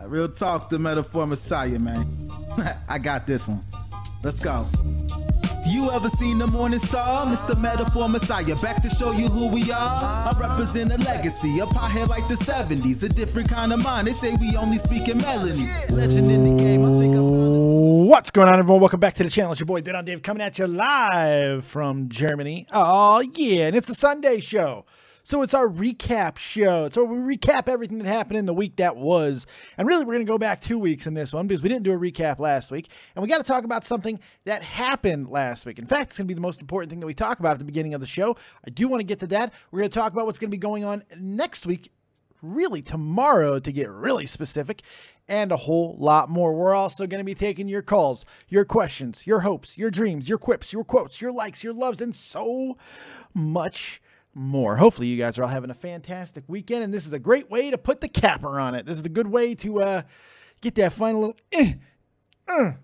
Real talk, the metaphor messiah, man. I got this one. Let's go. You ever seen the morning star? Mr. Metaphor Messiah, back to show you who we are. I represent a legacy, up high here like the 70s. A different kind of mind, they say we only speak in melodies. Legend in the game, I think I found this. What's going on, everyone? Welcome back to the channel. It's your boy, Dave, coming at you live from Germany. Oh, yeah, and it's a Sunday show. So it's our recap show. So we recap everything that happened in the week that was. And really, we're going to go back 2 weeks in this one because we didn't do a recap last week. And we got to talk about something that happened last week. In fact, it's going to be the most important thing that we talk about at the beginning of the show. I do want to get to that. We're going to talk about what's going to be going on next week, really tomorrow to get really specific, and a whole lot more. We're also going to be taking your calls, your questions, your hopes, your dreams, your quips, your quotes, your likes, your loves, and so much more. Hopefully you guys are all having a fantastic weekend, and this is a great way to put the capper on it. This is a good way to get that final little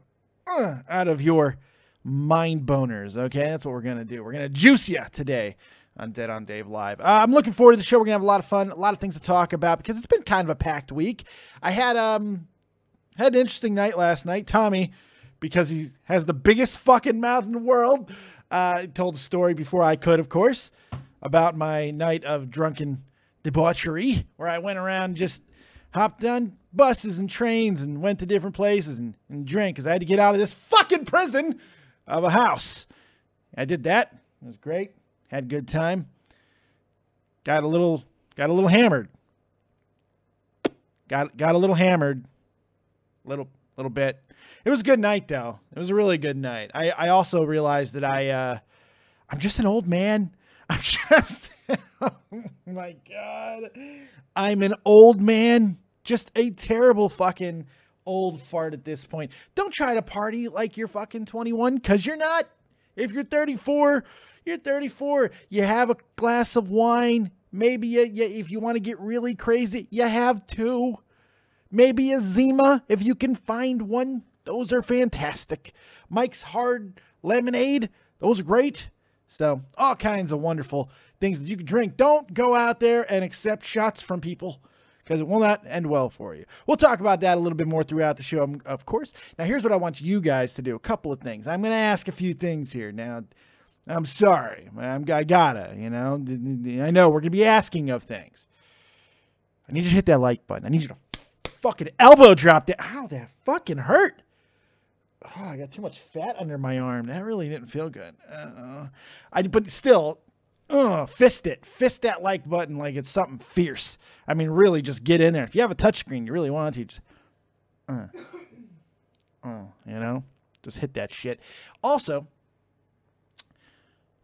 out of your mind boners. Okay, that's what we're gonna do. We're gonna juice you today on Dead on Dave Live. I'm looking forward to the show. We're gonna have a lot of fun, a lot of things to talk about because it's been kind of a packed week. I had an interesting night last night. Tommy, because he has the biggest fucking mouth in the world, told a story before I could, of course, about my night of drunken debauchery, where I went around and just hopped on buses and trains and went to different places and drank because I had to get out of this fucking prison of a house. I did that. It was great. Had a good time. Got a little hammered. Got a little hammered. Little bit. It was a good night though. It was a really good night. I also realized that I'm just an old man. I'm just, oh my God, I'm an old man, just a terrible fucking old fart at this point. Don't try to party like you're fucking 21, because you're not. If you're 34, you're 34. You have a glass of wine. Maybe if you want to get really crazy, you have two. Maybe a Zima, if you can find one. Those are fantastic. Mike's Hard Lemonade, those are great. So all kinds of wonderful things that you can drink. Don't go out there and accept shots from people because it will not end well for you. We'll talk about that a little bit more throughout the show, of course. Now, here's what I want you guys to do. A couple of things. I'm going to ask a few things here. Now, I'm sorry. I gotta, you know. I know we're going to be asking of things. I need you to hit that like button. I need you to fucking elbow drop that. Ow, that fucking hurt. Oh, I got too much fat under my arm. That really didn't feel good. But still, fist it. Fist that like button like it's something fierce. I mean, really, just get in there. If you have a touchscreen, you really want to, just, you know, just hit that shit. Also,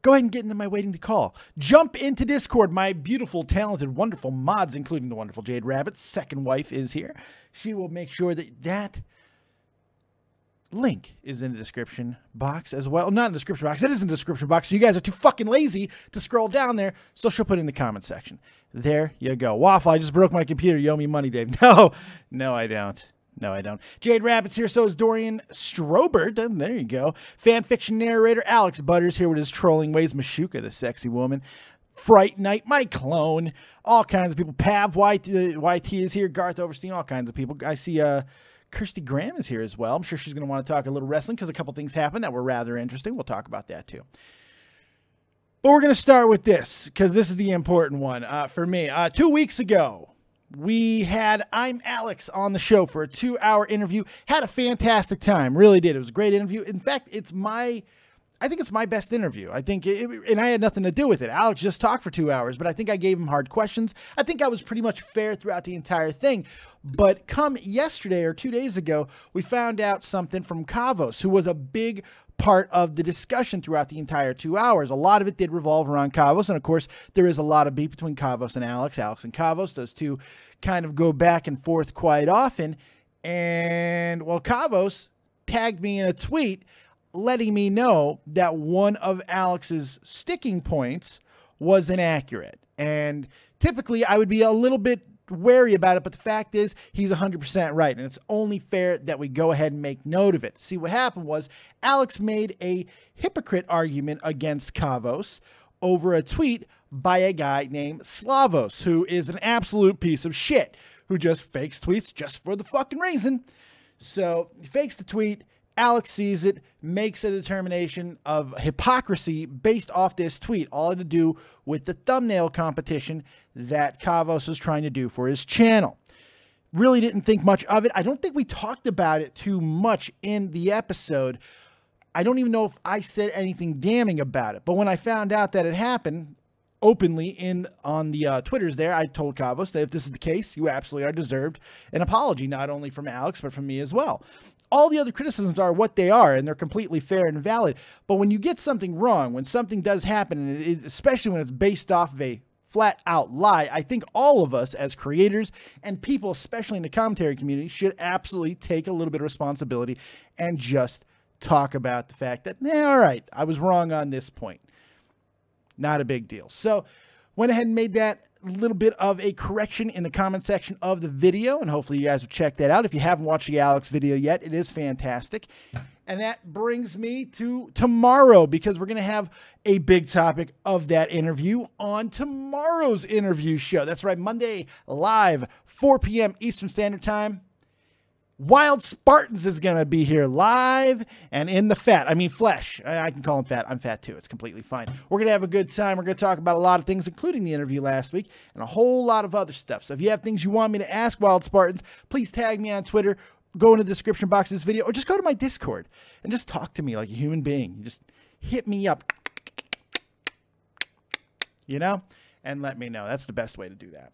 go ahead and get into my waiting to call. Jump into Discord. My beautiful, talented, wonderful mods, including the wonderful Jade Rabbit's second wife, is here. She will make sure that link is in the description box as well. Not in the description box. It is in the description box. You guys are too fucking lazy to scroll down there, so she'll put it in the comment section. There you go. Waffle, I just broke my computer. You owe me money, Dave. No, I don't. No, I don't. Jade Rabbit's here. So is Dorian Strobert. There you go. Fan fiction narrator Alex Butters here with his trolling ways. Mashuka, the sexy woman. Fright Night, my clone. All kinds of people. Pav, YT is here. Garth Overstein, all kinds of people. I see Kirsty Graham is here as well. I'm sure she's going to want to talk a little wrestling because a couple things happened that were rather interesting. We'll talk about that too. But we're going to start with this because this is the important one for me. 2 weeks ago, we had I'm Alex on the show for a 2-hour interview. Had a fantastic time. Really did. It was a great interview. In fact, I think it's my best interview. I think, and I had nothing to do with it. Alex just talked for 2 hours, but I think I gave him hard questions. I think I was pretty much fair throughout the entire thing. But come yesterday or 2 days ago, we found out something from Kavos, who was a big part of the discussion throughout the entire 2 hours. A lot of it did revolve around Kavos, and of course, there is a lot of beef between Kavos and Alex and Kavos. Those two kind of go back and forth quite often. And, well, Kavos tagged me in a tweet letting me know that one of Alex's sticking points was inaccurate. And typically I would be a little bit wary about it, but the fact is he's 100% right. And it's only fair that we go ahead and make note of it. See, what happened was Alex made a hypocrite argument against Kavos over a tweet by a guy named Slavos, who is an absolute piece of shit, who just fakes tweets just for the fucking reason. So he fakes the tweet. Alex sees it, makes a determination of hypocrisy based off this tweet, all to do with the thumbnail competition that Kavos was trying to do for his channel. Really didn't think much of it. I don't think we talked about it too much in the episode. I don't even know if I said anything damning about it. But when I found out that it happened openly on the Twitters there, I told Kavos that if this is the case, you absolutely are deserved an apology, not only from Alex, but from me as well. All the other criticisms are what they are, and they're completely fair and valid. But when you get something wrong, when something does happen, and especially when it's based off of a flat-out lie, I think all of us as creators and people, especially in the commentary community, should absolutely take a little bit of responsibility and just talk about the fact that, all right, I was wrong on this point. Not a big deal. So went ahead and made that little bit of a correction in the comment section of the video, and hopefully you guys will check that out. If you haven't watched the Alex video yet, it is fantastic. And that brings me to tomorrow, because we're going to have a big topic of that interview on tomorrow's interview show. That's right, Monday live, 4 p.m. Eastern Standard Time. Wild Spartans is going to be here live and in the flesh. I can call him fat. I'm fat too. It's completely fine. We're going to have a good time. We're going to talk about a lot of things, including the interview last week and a whole lot of other stuff. So if you have things you want me to ask Wild Spartans, please tag me on Twitter, go in the description box of this video, or just go to my Discord and just talk to me like a human being. You just hit me up, and let me know. That's the best way to do that.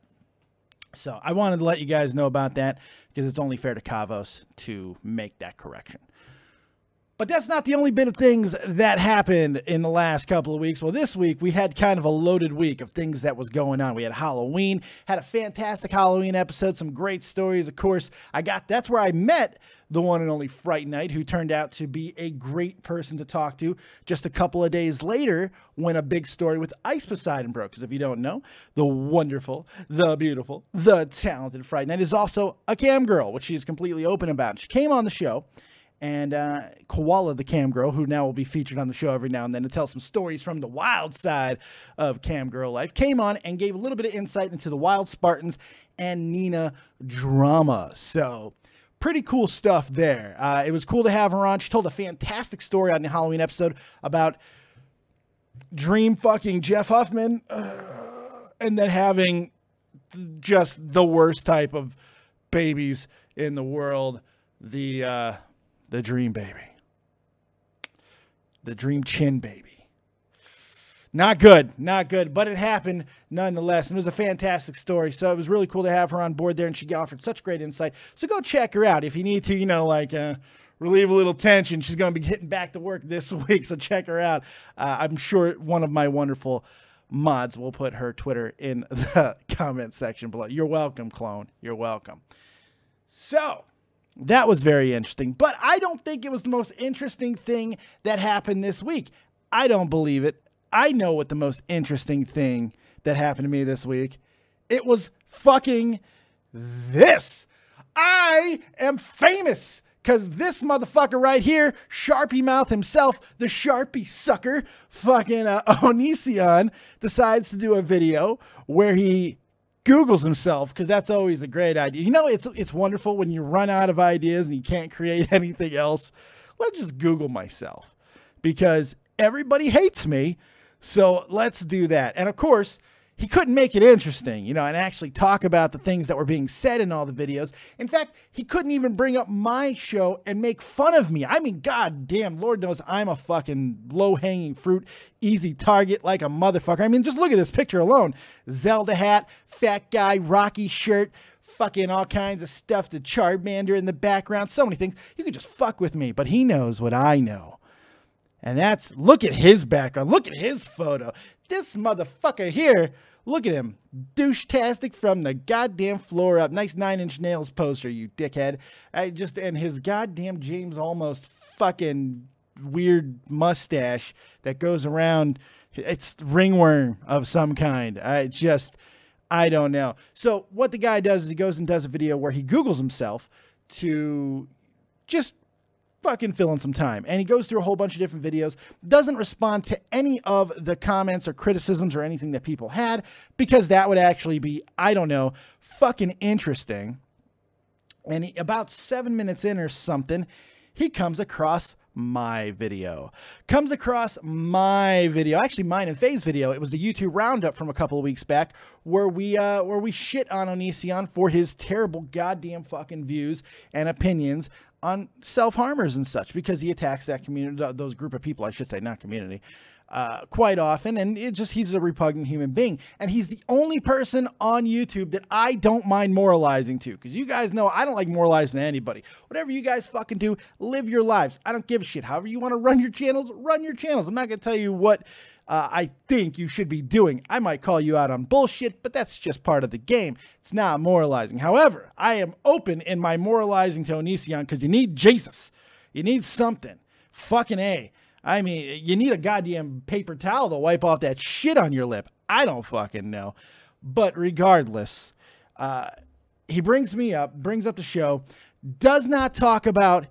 So I wanted to let you guys know about that, because it's only fair to Kavos to make that correction. But that's not the only bit of things that happened in the last couple of weeks. Well, this week we had kind of a loaded week of things that was going on. We had Halloween, had a fantastic Halloween episode, some great stories. Of course, that's where I met the one and only Fright Night, who turned out to be a great person to talk to just a couple of days later when a big story with Ice Poseidon broke. Because if you don't know, the wonderful, the beautiful, the talented Fright Night is also a cam girl, which she's completely open about. She came on the show, and Koala, the cam girl, who now will be featured on the show every now and then to tell some stories from the wild side of cam girl life, came on and gave a little bit of insight into the Wild Spartans and Nina drama. So pretty cool stuff there. It was cool to have her on. She told a fantastic story on the Halloween episode about dream fucking Jeff Huffman and then having just the worst type of babies in the world. The dream baby. The dream chin baby. Not good, but it happened nonetheless. And it was a fantastic story. So it was really cool to have her on board there, and she offered such great insight. So go check her out if you need to, relieve a little tension. She's going to be getting back to work this week, so check her out. I'm sure one of my wonderful mods will put her Twitter in the comment section below. You're welcome, clone. You're welcome. So that was very interesting, but I don't think it was the most interesting thing that happened this week. I don't believe it. I know what the most interesting thing that happened to me this week. It was fucking this. I am famous because this motherfucker right here, Sharpie Mouth himself, the Sharpie sucker, fucking Onision, decides to do a video where he Googles himself, because that's always a great idea. It's wonderful when you run out of ideas and you can't create anything else. Let's just Google myself, because everybody hates me. So let's do that. And of course, he couldn't make it interesting, and actually talk about the things that were being said in all the videos. In fact, he couldn't even bring up my show and make fun of me. I mean, God damn, Lord knows I'm a fucking low-hanging fruit, easy target like a motherfucker. I mean, just look at this picture alone. Zelda hat, fat guy, Rocky shirt, fucking all kinds of stuff, the Charmander in the background, so many things. You could just fuck with me, but he knows what I know. And look at his background. Look at his photo. This motherfucker here, look at him. Douche-tastic from the goddamn floor up. Nice 9-inch nails poster, you dickhead. And his goddamn James almost fucking weird mustache that goes around. It's ringworm of some kind. I don't know. So what the guy does is he goes and does a video where he Googles himself to just fucking filling some time. And he goes through a whole bunch of different videos, doesn't respond to any of the comments or criticisms or anything that people had, because that would actually be, I don't know, fucking interesting. And about 7 minutes in or something, he comes across my video. Actually mine and Faye's video. It was the YouTube roundup from a couple of weeks back where we shit on Onision for his terrible goddamn fucking views and opinions on self-harmers and such, because he attacks that community, those group of people, I should say, not community, quite often, and he's a repugnant human being, and he's the only person on YouTube that I don't mind moralizing to, because you guys know I don't like moralizing to anybody. Whatever you guys fucking do, live your lives. I don't give a shit. However you want to run your channels, run your channels. I'm not going to tell you what I think you should be doing. I might call you out on bullshit, but that's just part of the game. It's not moralizing. However, I am open in my moralizing to Onision, because you need Jesus. You need something. Fucking A. I mean, you need a goddamn paper towel to wipe off that shit on your lip. I don't fucking know. But regardless, he brings up the show, does not talk about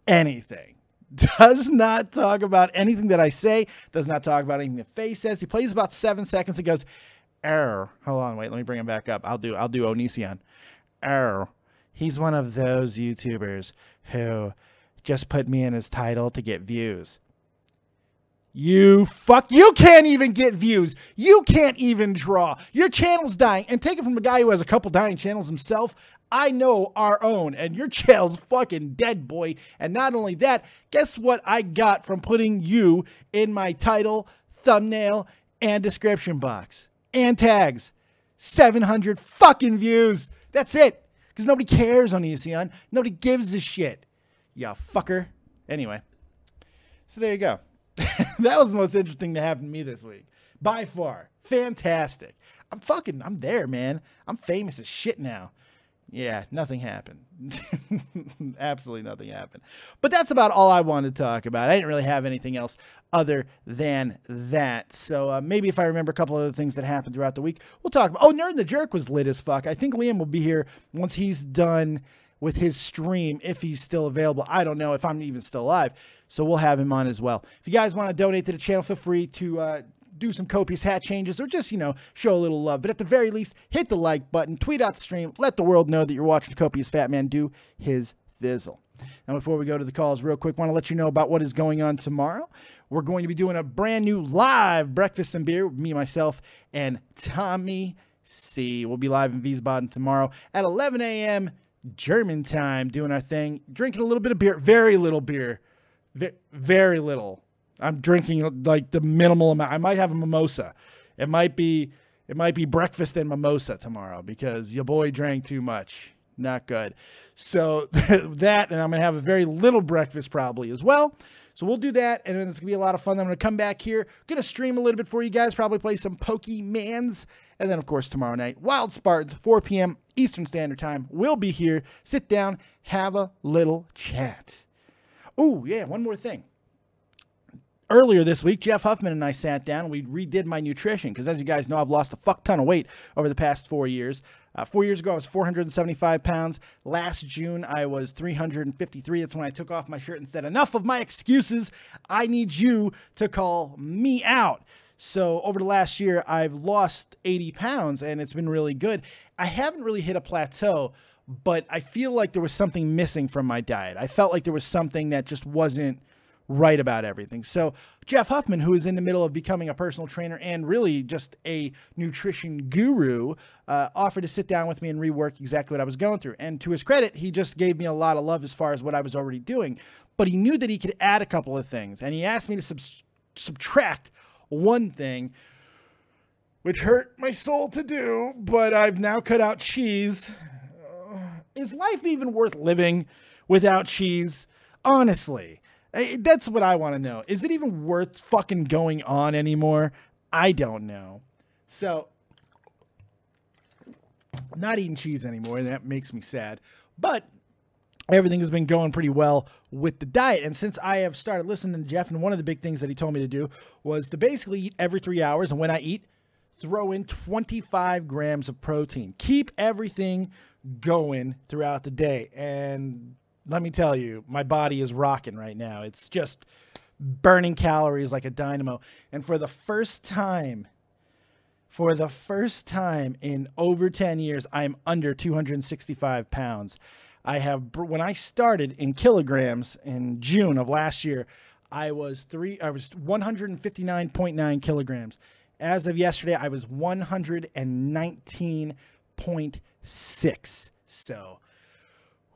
anything. Does not talk about anything that I say, does not talk about anything that Faye says. He plays about 7 seconds and goes, error. Hold on, wait, let me bring him back up. I'll do Onision. Error. He's one of those YouTubers who just put me in his title to get views. You can't even get views. You can't even draw. Your channel's dying. And take it from a guy who has a couple dying channels himself. I know our own, and your channel's fucking dead, boy. And not only that, guess what I got from putting you in my title, thumbnail, and description box and tags? 700 fucking views. That's it. Because nobody cares on Onision. Nobody gives a shit. Yeah, fucker. Anyway, so there you go. That was the most interesting to happen to me this week. By far. Fantastic. I'm there, man. I'm famous as shit now. Yeah, nothing happened. Absolutely nothing happened. But that's about all I wanted to talk about. I didn't really have anything else other than that. So maybe if I remember a couple other things that happened throughout the week, we'll talk about. Oh, Nerd and the Jerk was lit as fuck. I think Liam will be here once he's done with his stream, if he's still available. I don't know if I'm even still alive, so we'll have him on as well. If you guys want to donate to the channel, feel free to do some Copious hat changes, or just, show a little love. But at the very least, hit the like button, tweet out the stream, let the world know that you're watching Copious Fat Man do his thizzle. Now, before we go to the calls, real quick, want to let you know about what is going on tomorrow. We're going to be doing a brand new live breakfast and beer with me, myself, and Tommy C. We'll be live in Wiesbaden tomorrow at 11 a.m. German time, doing our thing, drinking a little bit of beer, very little beer, very little. I'm drinking like the minimal amount. I might have a mimosa. It might be breakfast and mimosa tomorrow, because your boy drank too much. Not good. So that, and I'm going to have a very little breakfast probably as well. So we'll do that, and it's going to be a lot of fun. I'm going to come back here, going to stream a little bit for you guys, probably play some Pokemans, and then, of course, tomorrow night, Wild Spartans, 4 p.m. Eastern Standard Time. We'll be here. Sit down, have a little chat. Oh, yeah, one more thing. Earlier this week, Jeff Huffman and I sat down and we redid my nutrition, because as you guys know, I've lost a fuck ton of weight over the past 4 years. 4 years ago, I was 475 pounds. Last June, I was 353. That's when I took off my shirt and said, enough of my excuses. I need you to call me out. So over the last year, I've lost 80 pounds, and it's been really good. I haven't really hit a plateau, but I feel like there was something missing from my diet. I felt like there was something that just wasn't right about everything. So Jeff Huffman, who is in the middle of becoming a personal trainer and really just a nutrition guru, offered to sit down with me and rework exactly what I was going through. And to his credit, he just gave me a lot of love as far as what I was already doing. But he knew that he could add a couple of things. And he asked me to subtract one thing, which hurt my soul to do, but I've now cut out cheese. Is life even worth living without cheese? Honestly. That's what I want to know. Is it even worth fucking going on anymore? I don't know. So, I'm not eating cheese anymore, and that makes me sad. But everything has been going pretty well with the diet. And since I have started listening to Jeff, and one of the big things that he told me to do was to basically eat every 3 hours. And when I eat, throw in 25 grams of protein. Keep everything going throughout the day. And let me tell you, my body is rocking right now. It's just burning calories like a dynamo. And for the first time in over 10 years, I'm under 265 pounds. When I started in kilograms in June of last year, I was 159.9 kilograms. As of yesterday, I was 119.6. So,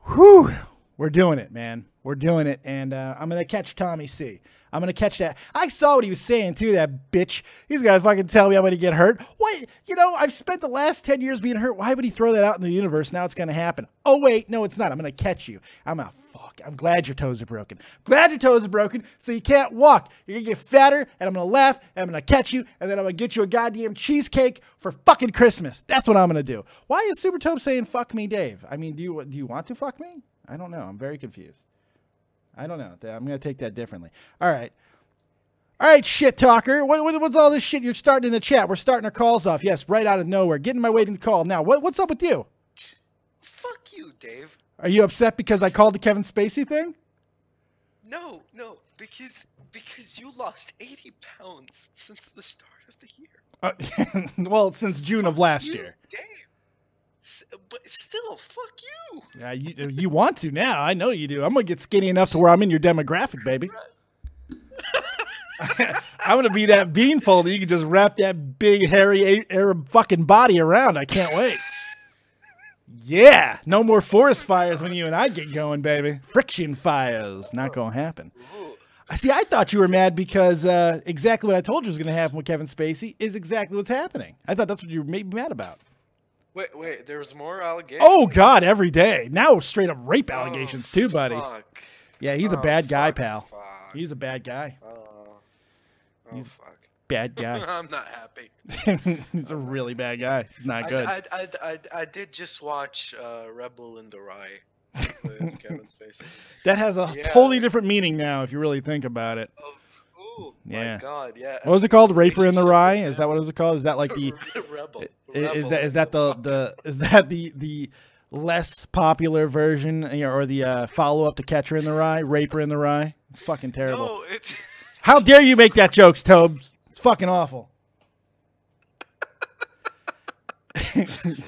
whew, we're doing it, man. We're doing it. And I'm going to catch Tommy C. I'm going to catch that. I saw what he was saying, too, that bitch. He's got to fucking tell me I'm going to get hurt. What? You know, I've spent the last 10 years being hurt. Why would he throw that out in the universe? Now it's going to happen. Oh, wait. No, it's not. I'm going to catch you. I'm glad your toes are broken. Glad your toes are broken so you can't walk. You're going to get fatter, and I'm going to laugh, and I'm going to catch you, and then I'm going to get you a goddamn cheesecake for fucking Christmas. That's what I'm going to do. Why is Super Tope saying fuck me, Dave? I mean, do you want to fuck me? I don't know. I'm very confused. I don't know. I'm going to take that differently. All right. All right, shit talker. What's all this shit you're starting in the chat? We're starting our calls off. Yes, right out of nowhere. Getting my way to the call. Now, what's up with you? Fuck you, Dave. Are you upset because I called the Kevin Spacey thing? No, because you lost 80 pounds since the start of the year. Well, since June of last year. Dave. But still, fuck you. Yeah, you want to now. I know you do. I'm going to get skinny enough to where I'm in your demographic, baby. I'm going to be that beanpole that you can just wrap that big, hairy Arab fucking body around. I can't wait. Yeah. No more forest fires when you and I get going, baby. Friction fires. Not going to happen. See, I thought you were mad because exactly what I told you was going to happen with Kevin Spacey is exactly what's happening. I thought that's what you were maybe mad about. Wait, there was more allegations? Oh, God, every day. Now straight up rape allegations, too, buddy. Fuck. Yeah, he's a bad guy, pal. Fuck. He's a bad guy. He's fuck. Bad guy. I'm not happy. He's a really bad guy. He's not good. I did just watch Rebel in the Rye with Kevin Spacey. That has a totally different meaning now, if you really think about it. Oh, yeah. My God, yeah. What was it called? Raper in the Rye? Is that what it was called? Is that like the Rebel? Is that the less popular version, or the follow up to Catcher in the Rye? Raper in the Rye? It's fucking terrible. No, it's How dare you make that jokes, Tobes? It's fucking awful.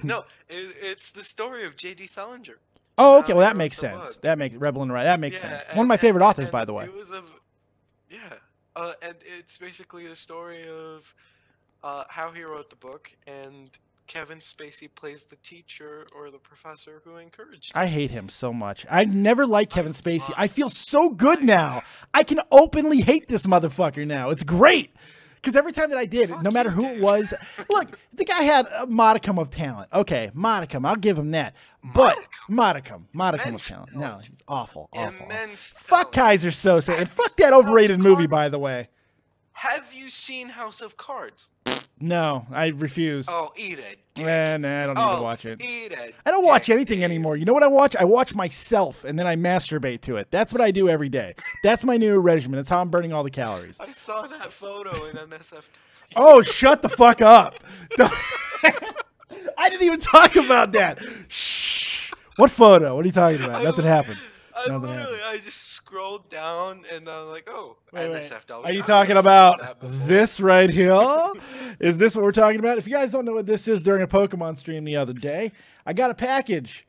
No, it's the story of J.D. Salinger. Oh, okay. Well, that makes sense. That makes Rebel in the Rye. That makes sense. One of my favorite authors, by the way. It was and it's basically the story of how he wrote the book, and Kevin Spacey plays the teacher or the professor who encouraged him. I hate him so much. I've never liked Kevin Spacey. I feel so good now. I can openly hate this motherfucker now. It's great. Because every time that I did, no matter who it was, look, the guy had a modicum of talent. Okay, modicum, I'll give him that. But modicum of talent. No, awful. Immense fuck Kaiser Soze, and fuck that overrated movie, by the way. Have you seen House of Cards? No, I refuse. Oh, eat it. Nah, I don't need to watch it. Eat it. I don't watch anything anymore. You know what I watch? I watch myself, and then I masturbate to it. That's what I do every day. That's my new regimen. That's how I'm burning all the calories. I saw that photo in MSF. Oh, shut the fuck up. I didn't even talk about that. Shh. What photo? What are you talking about? Nothing happened. I just scrolled down and I'm like, oh, NSFW. Are you talking about this right here? Is this what we're talking about? If you guys don't know what this is, during a Pokemon stream the other day, I got a package,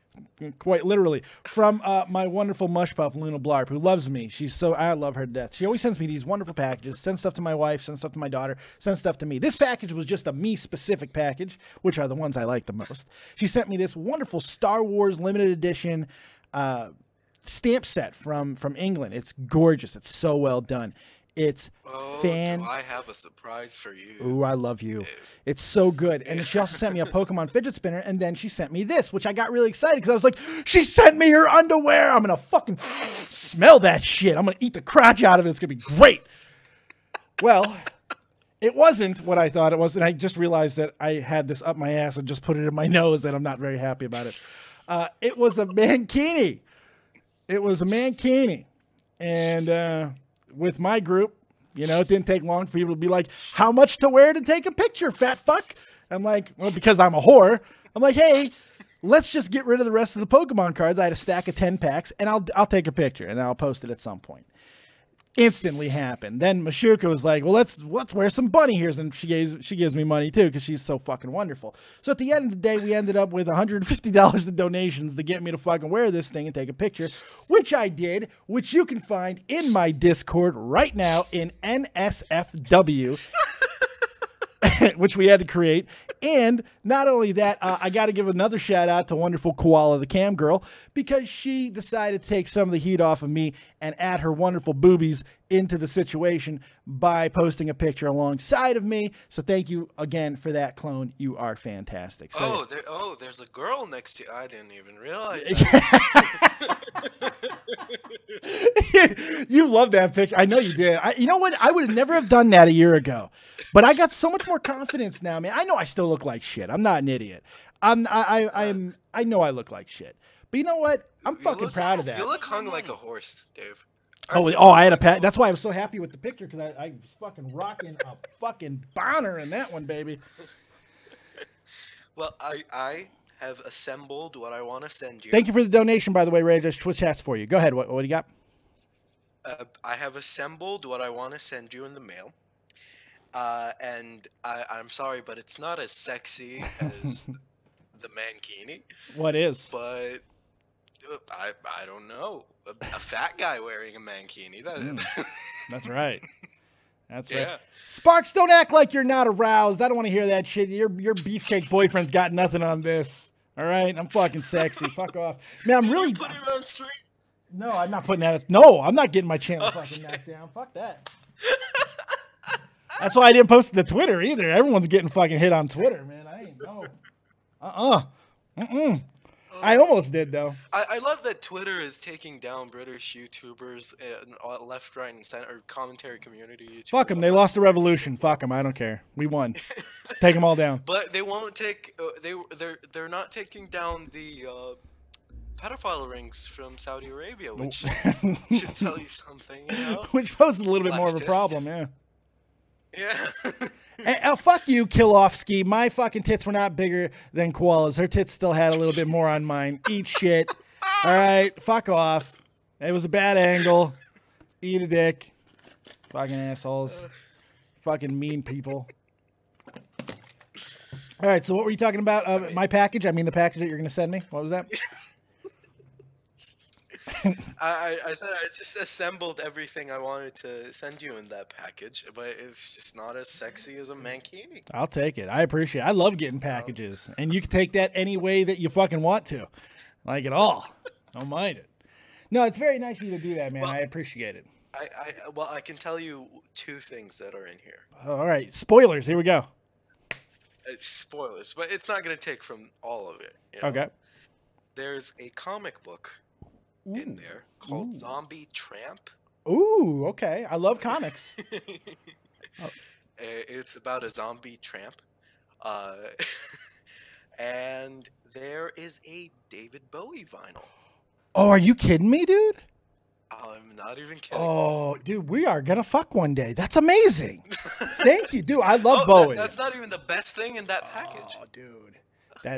quite literally, from my wonderful mush puff, Luna Blarp, who loves me. I love her to death. She always sends me these wonderful packages, sends stuff to my wife, sends stuff to my daughter, sends stuff to me. This package was just a me-specific package, which are the ones I like the most. She sent me this wonderful Star Wars limited edition stamp set from England. It's gorgeous. It's so well done. It's do I have a surprise for you? Ooh, I love you. It's so good. And she also sent me a Pokemon fidget spinner, and then she sent me this, which I got really excited because I was like, she sent me her underwear. I'm going to fucking smell that shit. I'm going to eat the crotch out of it. It's going to be great. Well, it wasn't what I thought it was, and I just realized that I had this up my ass and just put it in my nose, and I'm not very happy about it. It was a mankini. It was a mankini. And with my group, you know, it didn't take long for people to be like, how much to wear to take a picture, fat fuck? I'm like, well, because I'm a whore. I'm like, hey, let's just get rid of the rest of the Pokemon cards. I had a stack of 10 packs, and I'll take a picture, and I'll post it at some point. Instantly happened. Then Mashuka was like, well, let's wear some bunny ears, and she gives me money too because she's so fucking wonderful. So at the end of the day, we ended up with $150 in donations to get me to fucking wear this thing and take a picture, which I did, which you can find in my Discord right now in NSFW. Which we had to create. And not only that, I got to give another shout out to wonderful Koala, the cam girl, because she decided to take some of the heat off of me and add her wonderful boobies into the situation by posting a picture alongside of me. So thank you again for that, clone. You are fantastic. So, there's a girl next to you. I didn't even realize that. You love that picture. I know you did. You know what? I would never have done that a year ago, but I got so much more confidence now, man. I know I still look like shit. I'm not an idiot. I know I look like shit, but you know what? I'm fucking proud of that. You look hung like a horse, Dave. I had a pet. That's why I was so happy with the picture, because I was fucking rocking a fucking boner in that one, baby. Well, I have assembled what I want to send you. Thank you for the donation, by the way, Ray. Just Twitch chats for you. Go ahead. What do you got? I have assembled what I want to send you in the mail. And I'm sorry, but it's not as sexy as the mankini. What is? But I don't know. A fat guy wearing a mankini. That's right. That's right. Yeah. Sparks, don't act like you're not aroused. I don't want to hear that shit. Your beefcake boyfriend's got nothing on this. All right? I'm fucking sexy. Fuck off. Man, I'm really... Put it on stream. No, I'm not putting that... No, I'm not getting my channel fucking knocked down. Fuck that. That's why I didn't post it to Twitter either. Everyone's getting fucking hit on Twitter, man. I ain't no. I almost did, though. I love that Twitter is taking down British YouTubers, left, right, and center, commentary community YouTubers. Fuck them. They lost the revolution. Fuck them. I don't care. We won. Take them all down. But they won't take. They're not taking down the pedophile rings from Saudi Arabia, which should tell you something. You know? Which poses a little bit more of a problem. Yeah. Yeah. And, fuck you, Kilofsky. My fucking tits were not bigger than Koala's. Her tits still had a little bit more on mine. Eat shit. All right, fuck off. It was a bad angle. Eat a dick. Fucking assholes. Fucking mean people. All right, so what were you talking about? My package? I mean the package that you're going to send me? What was that? I said I just assembled everything I wanted to send you in that package, but it's just not as sexy as a mankini. I'll take it. I appreciate it. I love getting packages. And you can take that any way that you fucking want to. Like it all. Don't mind it. No, it's very nice of you to do that, man. Well, I appreciate it. I can tell you two things that are in here. All right. Spoilers. Here we go. It's spoilers, but it's not going to take from all of it. You know? Okay. There's a comic book in there called Zombie Tramp. Ooh, okay. I love comics. It's about a zombie tramp. And there is a David Bowie vinyl. Oh, are you kidding me, dude? I'm not even kidding. Oh, dude, we are gonna fuck one day. That's amazing. Thank you, dude. I love Bowie. That's not even the best thing in that package. Oh, dude.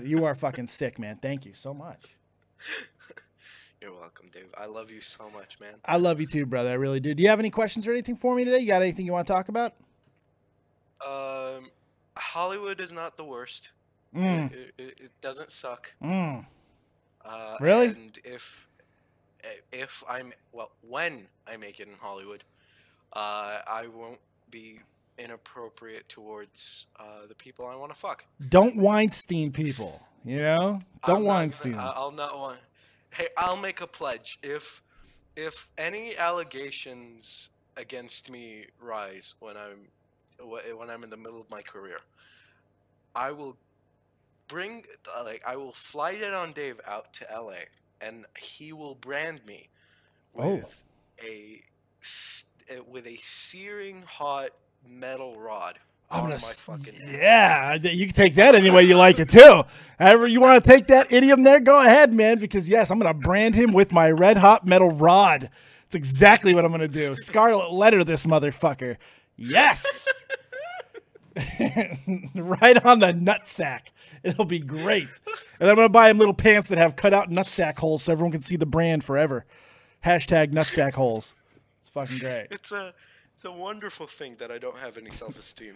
You are fucking sick, man. Thank you so much. You're welcome, Dave. I love you so much, man. I love you too, brother. I really do. Do you have any questions or anything for me today? You got anything you want to talk about? Hollywood is not the worst. It doesn't suck. Really? And when I make it in Hollywood, I won't be inappropriate towards the people I want to fuck. Don't Weinstein people, you know? Don't Weinstein. I'll not want. Hey, I'll make a pledge. If any allegations against me rise when I'm in the middle of my career, I will fly it on Dave out to LA, and he will brand me with a searing hot metal rod on my fucking head. Yeah, you can take that any way you like it too. However you want to take that idiom there, go ahead, man, because yes, I'm going to brand him with my red hot metal rod. It's exactly what I'm going to do. Scarlet letter this motherfucker. Yes. Right on the nutsack. It'll be great. And I'm going to buy him little pants that have cut out nutsack holes so everyone can see the brand forever. Hashtag nutsack holes. It's fucking great. It's a wonderful thing that I don't have any self-esteem.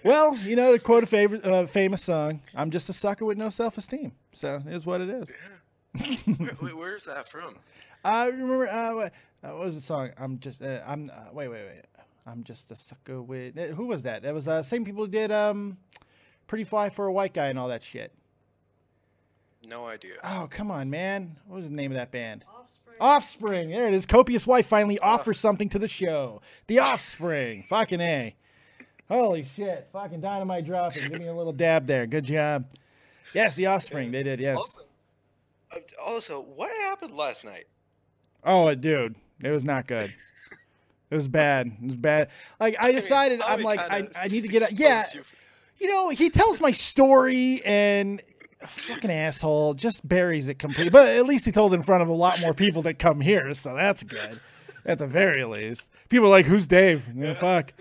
Well, you know, to quote a famous song, I'm just a sucker with no self-esteem. So it is what it is. Yeah. Where's that from? I remember, what was the song? I'm just, wait. I'm just a sucker with, who was that? That was, same people who did, Pretty Fly for a White Guy and all that shit. No idea. Oh, come on, man. What was the name of that band? Offspring. There it is. Copious wife finally offers something to the show. The Offspring. Fucking A. Holy shit. Fucking dynamite dropping. Give me a little dab there. Good job. Yes, The Offspring. They did, yes. Also, what happened last night? Oh, dude. It was not good. It was bad. It was bad. Like, I decided, I need to get out. Yeah. You know, he tells my story and... fucking asshole, just buries it completely. But at least he told it in front of a lot more people that come here, so that's good. At the very least. People are like, who's Dave? You know, fuck.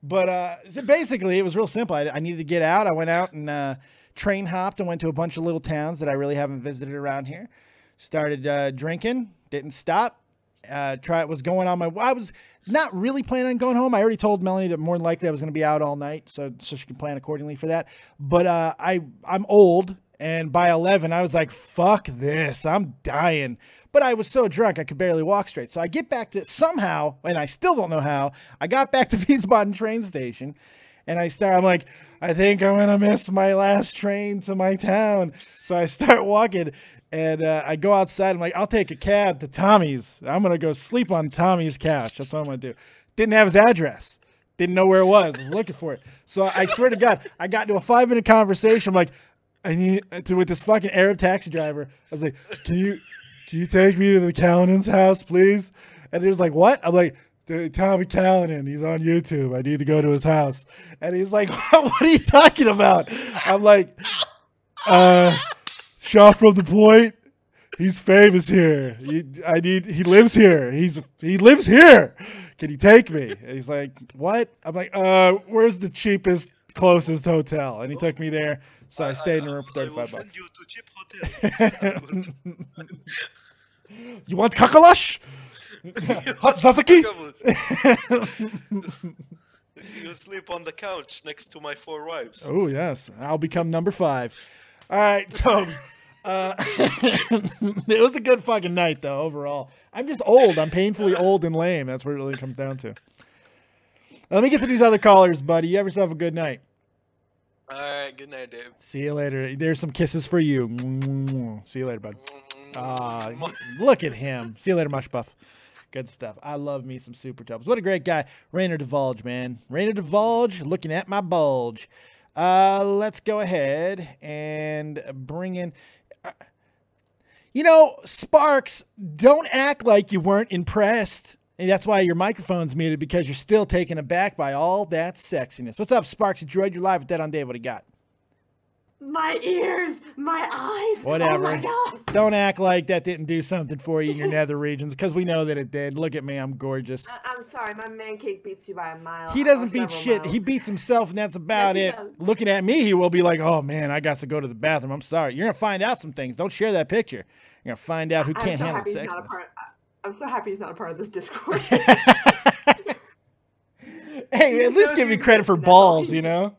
But so basically, it was real simple. I needed to get out. I went out and train hopped and went to a bunch of little towns that I really haven't visited around here. Started drinking. Didn't stop. Was going on my... I was not really planning on going home. I already told Melanie that more than likely I was going to be out all night, so she can plan accordingly for that. But I'm old. And by 11, I was like, fuck this. I'm dying. But I was so drunk, I could barely walk straight. So I get back to, somehow, and I still don't know how, I got back to Wiesbaden train station. And I'm like, I think I'm going to miss my last train to my town. So I start walking, and I go outside. I'm like, I'll take a cab to Tommy's. I'm going to go sleep on Tommy's couch. That's what I'm going to do. Didn't have his address. Didn't know where it was. I was looking for it. So I swear to God, I got into a 5-minute conversation. I'm like, I need to with this fucking Arab taxi driver. I was like, can you take me to the Callanan's house, please? And he was like, what? I'm like, Tommy Callanan, he's on YouTube. I need to go to his house. And he's like, what are you talking about? I'm like, Shaw from the Point. He's famous here. He lives here. He lives here. Can you take me? And he's like, what? I'm like, where's the cheapest, closest hotel? And he took me there. So I stayed in a room for 35 bucks. Send you to cheap hotel. You want kakalash? Hot Sasaki? You sleep on the couch next to my 4 wives. Oh, yes. I'll become number 5. All right, so it was a good fucking night, though, overall. I'm just old. I'm painfully old and lame. That's what it really comes down to. Let me get to these other callers, buddy. You have yourself a good night. All right, good night, Dave. See you later. There's some kisses for you. See you later, bud. Look at him. See you later, Mush Buff. Good stuff. I love me some Super Tubs. What a great guy. Rainer Divulge, man. Rainer Divulge, looking at my bulge. Let's go ahead and bring in... you know, Sparks, don't act like you weren't impressed. And that's why your microphone's muted, because you're still taken aback by all that sexiness. What's up, SparxyDriod? You're live with Dead on Dave. What do you got? My ears, my eyes. Whatever. Oh my God. Don't act like that didn't do something for you in your nether regions, because we know that it did. Look at me. I'm gorgeous. I'm sorry. My man cake beats you by a mile. He doesn't beat shit. Miles. He beats himself, and that's about Yes, it. Looking at me, he will be like, oh, man, I got to go to the bathroom. I'm sorry. You're going to find out some things. Don't share that picture. You're going to find out who can't handle sex. I'm so happy he's not a part of this Discord. Hey, at least give me credit for balls, you know?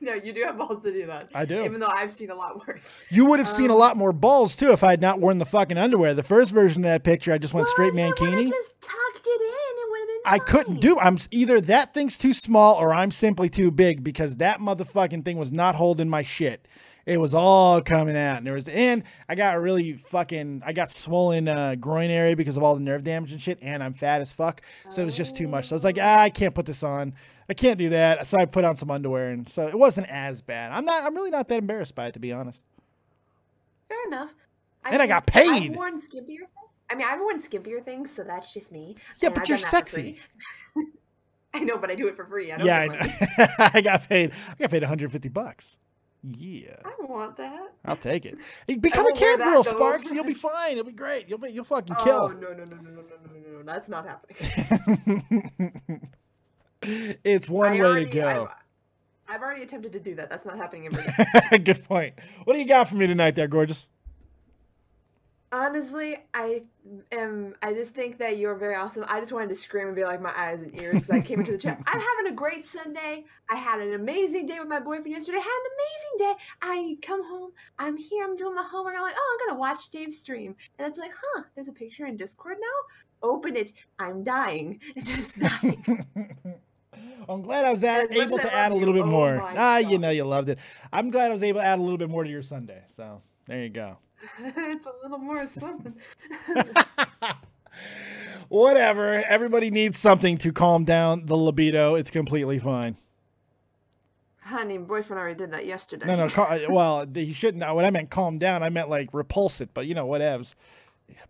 No, you do have balls to do that. I do. Even though I've seen a lot worse. You would have seen a lot more balls, too, if I had not worn the fucking underwear. The first version of that picture, I just went straight mankini. You just tucked it in. It would have been I couldn't do. I'm either that thing's too small or I'm simply too big, because that motherfucking thing was not holding my shit. It was all coming out, and I got I got swollen groin area because of all the nerve damage and shit, and I'm fat as fuck, so it was just too much. So I was like, I can't put this on. I can't do that. So I put on some underwear, and so it wasn't as bad. I'm really not that embarrassed by it, to be honest. Fair enough. I got paid. I've worn skimpier things. I mean, I've worn skimpier things, so that's just me. Yeah, but you're sexy. I know, but I do it for free. I don't I got paid. I got paid $150. Yeah, I want that. I'll take it. Become a cam girl, Sparks. You'll be fine. It'll be great. You'll fucking kill. Oh no! That's not happening. It's one way to go. I've already attempted to do that. That's not happening every day. Good point. What do you got for me tonight there, gorgeous? Honestly, I just think that you're very awesome. I just wanted to scream and be like my eyes and ears because I came into the chat. I'm having a great Sunday. I had an amazing day with my boyfriend yesterday. I had an amazing day. I come home. I'm here. I'm doing my homework. I'm like, oh, I'm gonna watch Dave's stream, and it's like, huh? There's a picture in Discord now. Open it. I'm dying. Just dying. I'm glad I was able to add a little bit more. You know you loved it. I'm glad I was able to add a little bit more to your Sunday. So there you go. It's a little more something. Whatever. Everybody needs something to calm down the libido. It's completely fine. Honey, boyfriend already did that yesterday. No. Well, he shouldn't. When I meant calm down, I meant like repulse it. But you know, whatevs.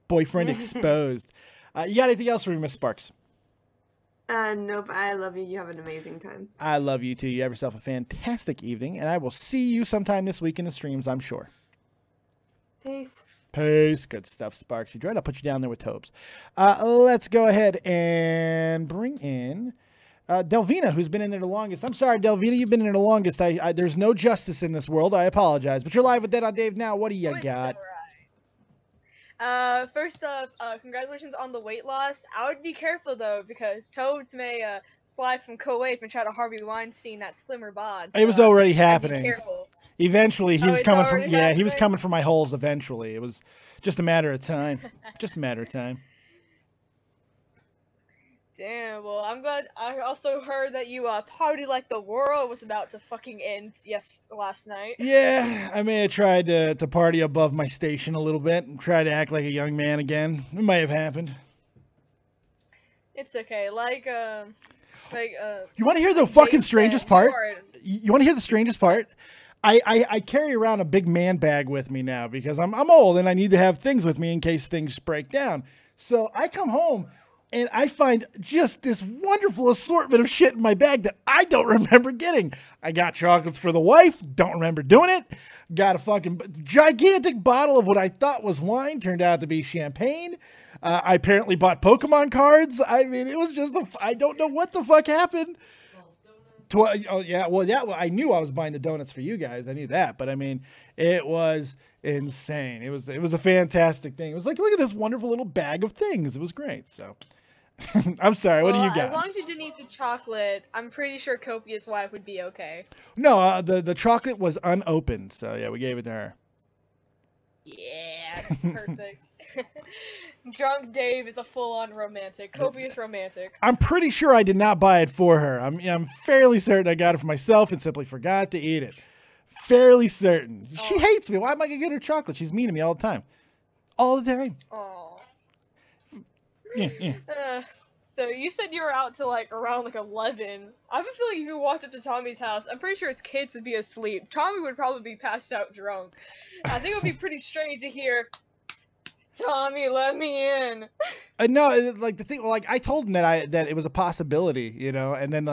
Boyfriend exposed. You got anything else for me, Miss Sparks? Nope. I love you. You have an amazing time. I love you too. You have yourself a fantastic evening, and I will see you sometime this week in the streams, I'm sure. Peace. Peace. Good stuff, SparxyDriod. I'll put you down there with Tobes. Let's go ahead and bring in Delvina, who's been in there the longest. I'm sorry, Delvina, you've been in there the longest. There's no justice in this world. I apologize. But you're live with Dead on Dave now. What do you got? First off, congratulations on the weight loss. I would be careful, though, because Toads may fly from Kuwait and try to Harvey Weinstein that slimmer bod. So, it was already happening. Be careful. Eventually, he was coming from. Yeah, he was coming for my holes. Eventually, it was just a matter of time. Just a matter of time. Damn. Well, I'm glad. I also heard that you party like the world was about to fucking end. Last night. Yeah, I may have tried to party above my station a little bit and try to act like a young man again. It may have happened. It's okay. You want to hear the fucking strangest part? You want to hear the strangest part? I carry around a big man bag with me now because I'm old and I need to have things with me in case things break down. So I come home and I find just this wonderful assortment of shit in my bag that I don't remember getting. I got chocolates for the wife. Don't remember doing it. Got a fucking gigantic bottle of what I thought was wine. Turned out to be champagne. I apparently bought Pokemon cards. I mean, it was just I don't know what the fuck happened. Oh yeah, well I knew I was buying the donuts for you guys. I knew that, but I mean, it was insane. It was a fantastic thing. It was like, look at this wonderful little bag of things. It was great. So, I'm sorry. What do you got? As long as you didn't eat the chocolate, I'm pretty sure Copious' wife would be okay. No, the chocolate was unopened. So yeah, we gave it to her. Yeah, that's perfect. Drunk Dave is a full-on romantic. Copious romantic. I'm pretty sure I did not buy it for her. I'm fairly certain I got it for myself and simply forgot to eat it. Fairly certain. Oh. She hates me. Why am I going to get her chocolate? She's mean to me all the time. All the time. Oh. Yeah. So you said you were out till around 11. I have a feeling if you walked up to Tommy's house, I'm pretty sure his kids would be asleep. Tommy would probably be passed out drunk. I think it would be pretty strange to hear, Tommy, let me in. No, the thing, I told him that it was a possibility, you know, and then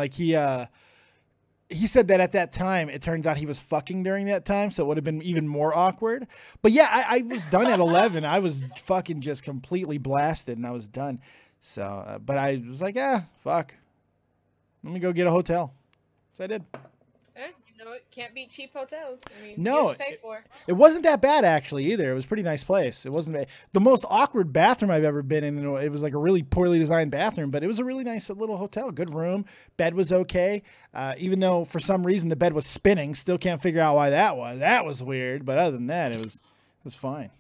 he said that at that time, it turns out he was fucking during that time, so it would have been even more awkward. But yeah, I was done at 11. I was fucking just completely blasted, and I was done. So, but I was like, fuck. Let me go get a hotel. So I did. You know, it can't beat cheap hotels. I mean, no, you pay for. It wasn't that bad actually either. It was a pretty nice place. It wasn't the most awkward bathroom I've ever been in. It was like a really poorly designed bathroom, but it was a really nice little hotel. Good room. Bed was okay. Even though for some reason the bed was spinning, still can't figure out why that was. That was weird. But other than that, it was fine.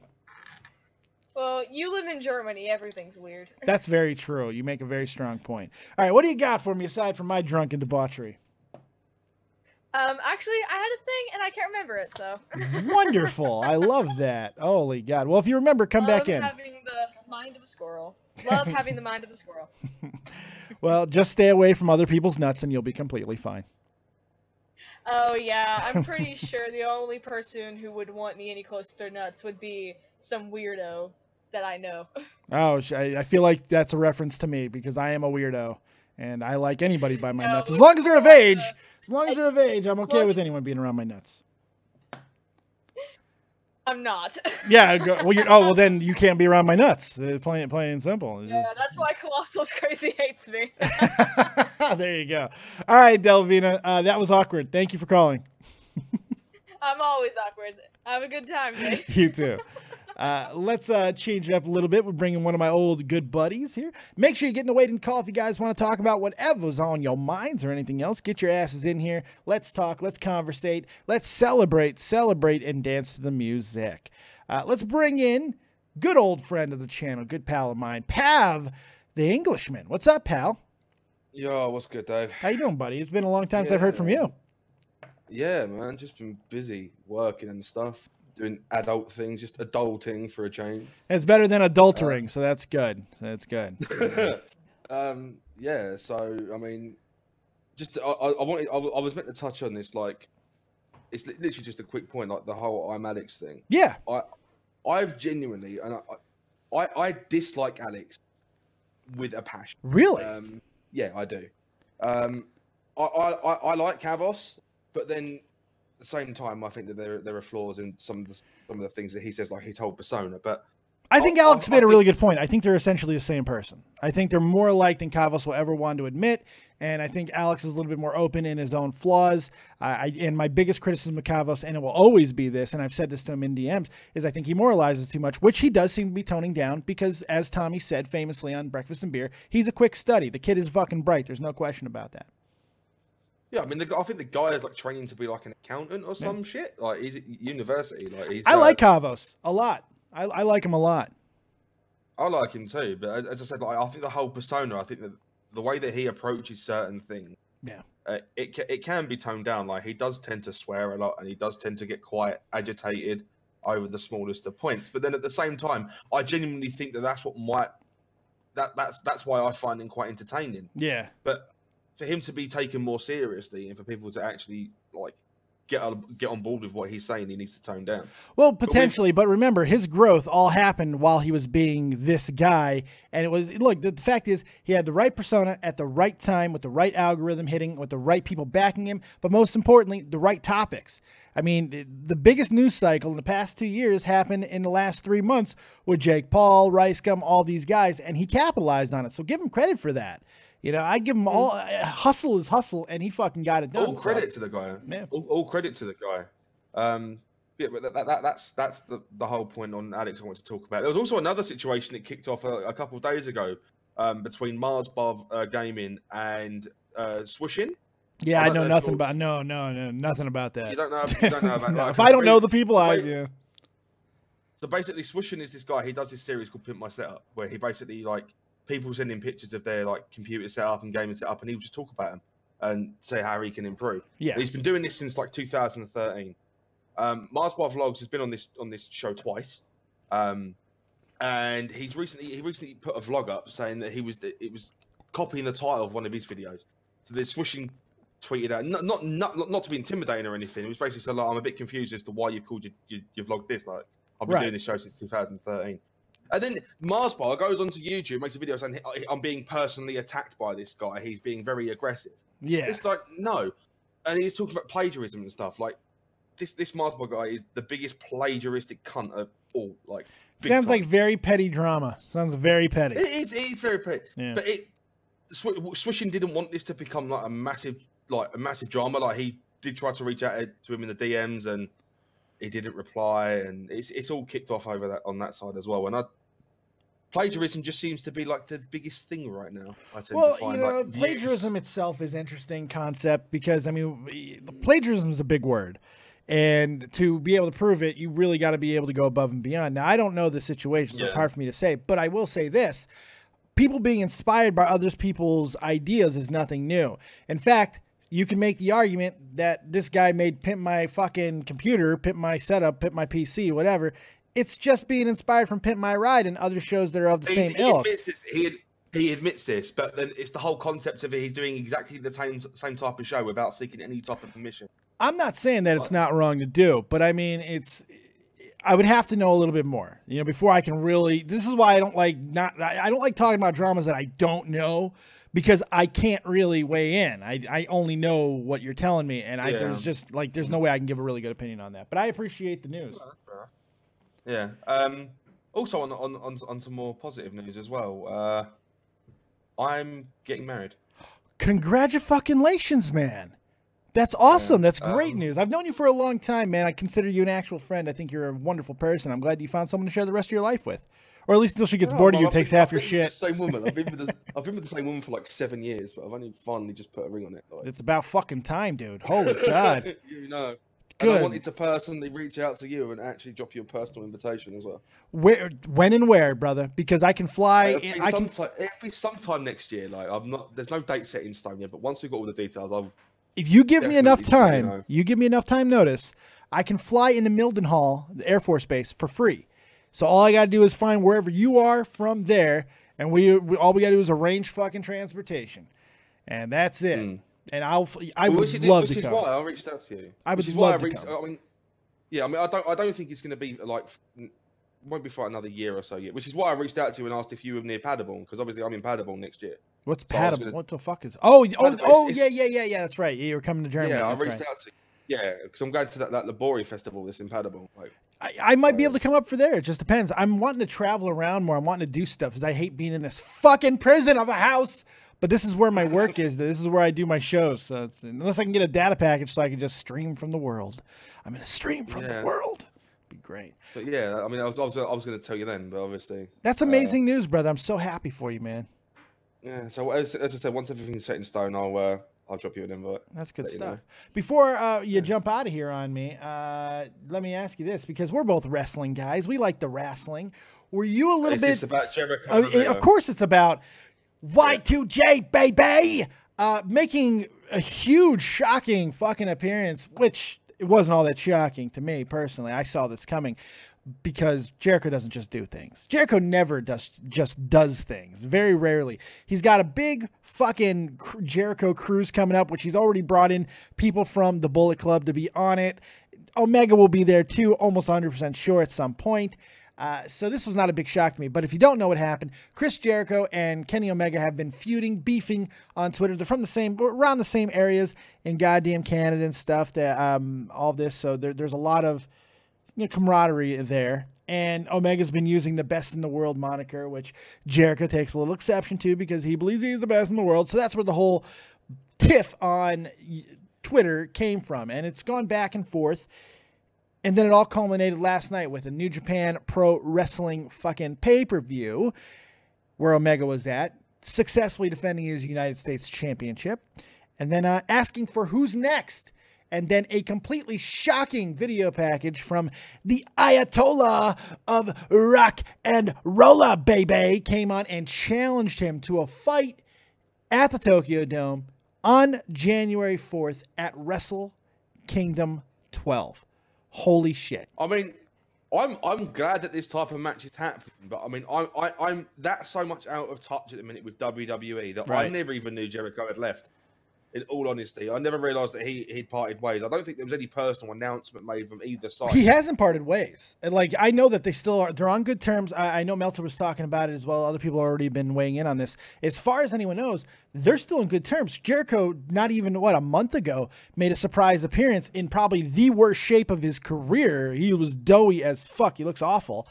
Well, you live in Germany. Everything's weird. That's very true. You make a very strong point. All right, what do you got for me aside from my drunken debauchery? Actually, I had a thing, and I can't remember it, so. Wonderful. I love that. Holy God. Well, if you remember, come back in. Love having the mind of a squirrel. Love having the mind of a squirrel. Well, just stay away from other people's nuts, and you'll be completely fine. Oh, yeah. I'm pretty sure the only person who would want me any closer to their nuts would be some weirdo that I know. Oh, I feel like that's a reference to me, because I am a weirdo, and I like anybody by my nuts. As long as they're of age. As long as they're of age, I'm okay with anyone being around my nuts. I'm not. Yeah. Well, then you can't be around my nuts. Plain and simple. It's Yeah, just- that's why Colossal's crazy hates me. There you go. All right, Delvina. That was awkward. Thank you for calling. I'm always awkward. Have a good time, Dave. You too. Let's change it up a little bit. We're bringing one of my old good buddies here. Make sure you get in the waiting call if you guys want to talk about whatever's on your minds or anything else. Get your asses in here. Let's talk. Let's conversate. Let's celebrate, and dance to the music. Let's bring in good old friend of the channel, good pal of mine, Pav, the Englishman. What's up, pal? Yo, what's good, Dave? How you doing, buddy? It's been a long time since I've heard from you. Yeah, man, just been busy working and stuff, doing adult things, just adulting for a change. It's better than adultering, so that's good. That's good. Yeah, so I mean, just I was meant to touch on this, like, it's literally just a quick point, like the whole I'm Alex thing. Yeah. I've genuinely, and I dislike Alex with a passion. Really? Yeah, I do. I like Kavos, but then at the same time, I think that there are flaws in some of the things that he says, like his whole persona. But I think Alex made a really good point. I think they're essentially the same person. I think they're more alike than Kavos will ever want to admit, and I think Alex is a little bit more open in his own flaws. And my biggest criticism of Kavos, and it will always be this, and I've said this to him in DMs, is I think he moralizes too much, which he does seem to be toning down because, as Tommy said famously on Breakfast and Beer, he's a quick study. The kid is fucking bright. There's no question about that. Yeah, I mean, I think the guy is like training to be like an accountant or some shit. Like he's at university. Like he's. I like Kavos a lot. I like him a lot. I like him too, but as I said, like I think the whole persona, I think that the way that he approaches certain things, yeah, it can be toned down. Like he does tend to swear a lot, and he does tend to get quite agitated over the smallest of points. But then at the same time, I genuinely think that that's why I find him quite entertaining. Yeah, but for him to be taken more seriously and for people to actually like get on board with what he's saying, he needs to tone down. Well, potentially, but remember, his growth all happened while he was being this guy. And it was, look, the fact is he had the right persona at the right time with the right algorithm hitting, with the right people backing him, but most importantly, the right topics. I mean, the biggest news cycle in the past 2 years happened in the last 3 months with Jake Paul, Ricegum, all these guys, and he capitalized on it. So give him credit for that. You know, I give him all hustle is hustle, and he fucking got it done. All credit to the guy. Yeah. All credit to the guy. Yeah, but that's the whole point on Alex I want to talk about. There was also another situation that kicked off a couple of days ago between Marsbov Gaming and Swishin. Yeah, I know nothing about nothing about that. You don't know about no, if I don't know the people, yeah. So basically, Swishin is this guy. He does this series called Pimp My Setup, where he basically like people send him pictures of their like computer setup and gaming setup, and he'll just talk about them and say how he can improve. Yeah, he's been doing this since like 2013. Marsbar Vlogs has been on this show twice, and he recently put a vlog up saying that it was copying the title of one of his videos. So the Swishing tweeted out, not to be intimidating or anything. It was basically saying, like, I'm a bit confused as to why you've called your vlog this. Like, I've been doing this show since 2013. And then Marsbar goes onto YouTube, makes a video saying, I'm being personally attacked by this guy. He's being very aggressive. Yeah. It's like, no. And he's talking about plagiarism and stuff. Like, this Marsbar guy is the biggest plagiaristic cunt of all. Like, sounds like very petty drama. Sounds very petty. It is very petty. Yeah. But Swishing didn't want this to become like a massive drama. Like, he did try to reach out to him in the DMs and he didn't reply, and it's all kicked off over that on that side as well. And plagiarism just seems to be like the biggest thing right now. I tend to find, you know, like, plagiarism itself is an interesting concept because, I mean, plagiarism is a big word. And to be able to prove it, you really got to be able to go above and beyond. Now, I don't know the situation, so it's hard for me to say, but I will say this. People being inspired by other people's ideas is nothing new. In fact, you can make the argument that this guy made Pimp My fucking computer, Pimp My setup, Pimp My PC, whatever. It's just being inspired from Pimp My Ride and other shows that are of the same ilk. He admits this, but then it's the whole concept of it. He's doing exactly the same type of show without seeking any type of permission. I'm not saying that it's not wrong to do, but I mean, I would have to know a little bit more, you know, before I can really. This is why I don't like talking about dramas that I don't know, because I can't really weigh in. I only know what you're telling me, and there's no way I can give a really good opinion on that. But I appreciate the news. Yeah. Also on some more positive news as well. I'm getting married. Congratulations, man. That's awesome. Yeah, That's great news. I've known you for a long time, man. I consider you an actual friend. I think you're a wonderful person. I'm glad you found someone to share the rest of your life with. Or at least until she gets bored of you and takes half your shit. The same woman. I've been with the same woman for like 7 years, but I've only finally just put a ring on it. Like. It's about fucking time, dude. Holy God. You know. Good. And I wanted to personally reach out to you and actually drop you a personal invitation as well. Where, when, and where, brother? Because I can fly. It'll be sometime next year. Like I'm not. There's no date set in stone yet. But once we've got all the details, if you give me enough time, you give me enough time notice, I can fly into Mildenhall, the Air Force Base, for free. So all I got to do is find wherever you are from there, and all we got to do is arrange fucking transportation, and that's it. And I would love to come. Which is why I reached out to you. I would love to come. I mean, yeah, I mean, I don't think it's going to be like, won't be for another year or so yet. Which is why I reached out to you and asked if you were near Paderborn, because obviously I'm in Paderborn next year. What's Paderborn? What the fuck is? Oh, yeah. That's right. You were coming to Germany. Yeah, I reached out to you. Yeah, because I'm going to that Labori festival that's in Paderborn. Like, I might be able to come up for there. It just depends. I'm wanting to travel around more. I'm wanting to do stuff because I hate being in this fucking prison of a house. But this is where my work is. This is where I do my shows. So unless I can get a data package so I can just stream from the world, I'm gonna stream from the world. Be great. But yeah, I mean, I was going to tell you then, but obviously that's amazing news, brother. I'm so happy for you, man. Yeah. So as I said, once everything's set in stone, I'll drop you an invite. That's good stuff. Before you jump out of here on me, let me ask you this, because we're both wrestling guys. We like the wrestling. Were you a little bit? It's about Jericho. Of course, it's about Y2J, baby, making a huge, shocking fucking appearance, which it wasn't all that shocking to me personally. I saw this coming because Jericho doesn't just do things. Jericho never just does things. Very rarely. He's got a big fucking Jericho cruise coming up, which he's already brought in people from the Bullet Club to be on it. Omega will be there too, almost 100% sure at some point. So this was not a big shock to me. But if you don't know what happened, Chris Jericho and Kenny Omega have been feuding, beefing on Twitter. They're from around the same areas in goddamn Canada and stuff. That all this. So there's a lot of camaraderie there. And Omega's been using the best in the world moniker, which Jericho takes a little exception to because he believes he's the best in the world. So that's where the whole tiff on Twitter came from. And it's gone back and forth. And then it all culminated last night with a New Japan Pro Wrestling fucking pay-per-view where Omega was at, successfully defending his United States Championship, and then asking for who's next. And then a completely shocking video package from the Ayatollah of Rock and Rolla, baby, came on and challenged him to a fight at the Tokyo Dome on January 4th at Wrestle Kingdom 12. Holy shit. I mean, I'm glad that this type of match is happening, but I mean, I'm that so much out of touch at the minute with WWE that I never even knew Jericho had left. In all honesty, I never realised that he'd parted ways. I don't think there was any personal announcement made from either side. He hasn't parted ways. And like, I know that they're on good terms. I know Meltzer was talking about it as well. Other people have already been weighing in on this. As far as anyone knows, they're still in good terms. Jericho, not even, a month ago, made a surprise appearance in probably the worst shape of his career. He was doughy as fuck. He looks awful.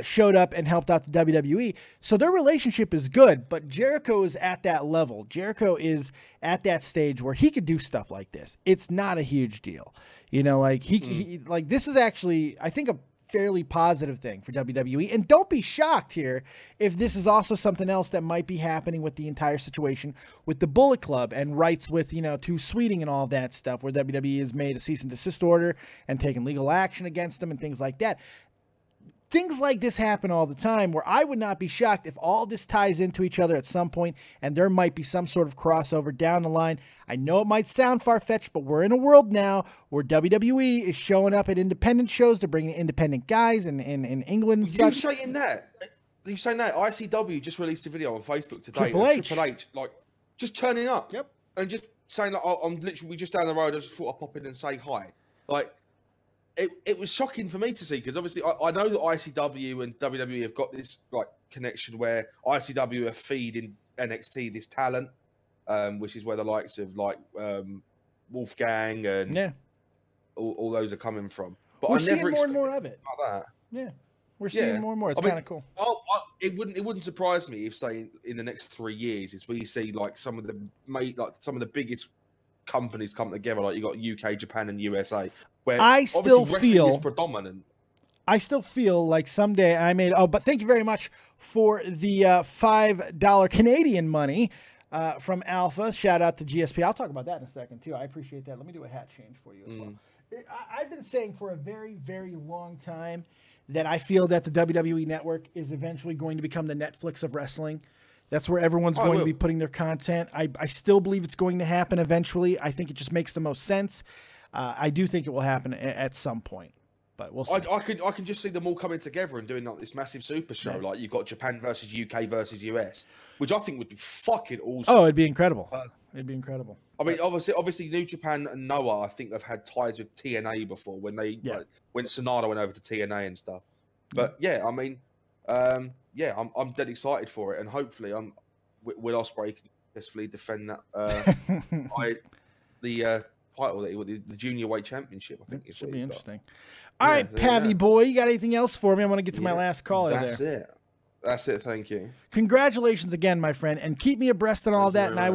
Showed up and helped out the WWE. So their relationship is good, but Jericho is at that level. Jericho is at that stage where he could do stuff like this. It's not a huge deal. Like he this is actually, I think, a fairly positive thing for WWE. And don't be shocked here if this is also something else that might be happening with the entire situation with the Bullet Club and rights with, to Sweeting and all that stuff, where WWE has made a cease and desist order and taken legal action against them and things like that. Things like this happen all the time, where I would not be shocked if all this ties into each other at some point and there might be some sort of crossover down the line. I know it might sound far-fetched, but we're in a world now where WWE is showing up at independent shows to bring in independent guys in England. You saying that? ICW just released a video on Facebook today. Triple H, just turning up. Yep. And just saying, I'm literally just down the road. I just thought I'd pop in and say hi. It was shocking for me to see, because obviously I know that ICW and WWE have got this connection where ICW are feeding NXT this talent, which is where the likes of Wolfgang and all those are coming from. But we're I never seeing more and more of it. Like that. Yeah, we're seeing more and more. It's kind of cool. It wouldn't surprise me if, say, in the next 3 years, is where you see like some of the biggest companies come together. Like you got UK, Japan, and USA, where I still wrestling is predominant. I still feel like someday I made. Oh, but thank you very much for the $5 Canadian money from Alpha. Shout out to GSP. I'll talk about that in a second too. I appreciate that. Let me do a hat change for you as well. I've been saying for a very, very long time that I feel that the WWE Network is eventually going to become the Netflix of wrestling. That's where everyone's going to be putting their content. I still believe it's going to happen eventually. I think it just makes the most sense. I do think it will happen at some point. But we'll see. I can just see them all coming together and doing like this massive super show. Like you've got Japan versus UK versus US, which I think would be fucking awesome. Oh, it'd be incredible. It'd be incredible. I mean, obviously, New Japan and Noah, I think they've had ties with TNA before when when Sonata went over to TNA and stuff. But yeah, I mean, I'm dead excited for it, and hopefully, Will Ospreay can successfully defend that the title, the junior weight championship. I think it should be interesting. All right, Pavy boy, you got anything else for me? I want to get to my last caller there. That's it. Thank you. Congratulations again, my friend, and keep me abreast on all that. And I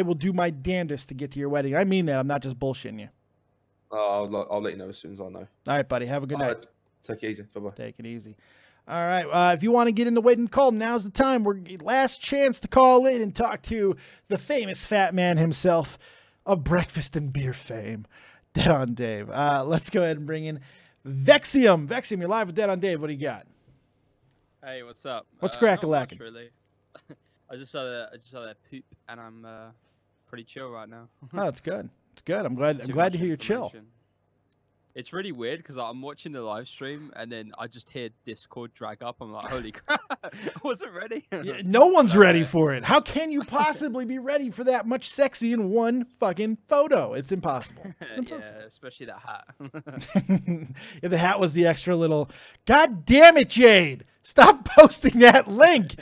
will do my damnedest to get to your wedding. I mean that. I'm not just bullshitting you. I'll let you know as soon as I know. All right, buddy. Have a good night. Take it easy. Bye bye. Take it easy. All right. If you want to get in the wedding call, now's the time. We're last chance to call in and talk to the famous fat man himself of breakfast and beer fame, Dead on Dave. Let's go ahead and bring in Vexium. Vexium, you're live with Dead on Dave. What do you got? Hey, what's up? What's crack-a-lackin'? Really. I just had a poop, and I'm pretty chill right now. Oh, it's good. It's good. I'm glad to hear you're chill. It's really weird because I'm watching the live stream and then I just hear Discord drag up. I'm like, holy crap, I wasn't ready. Yeah, no one's ready for it. How can you possibly be ready for that much sexy in one fucking photo? It's impossible. It's impossible. Yeah, especially that hat. Yeah, the hat was the extra little. God damn it, Jade! Stop posting that link.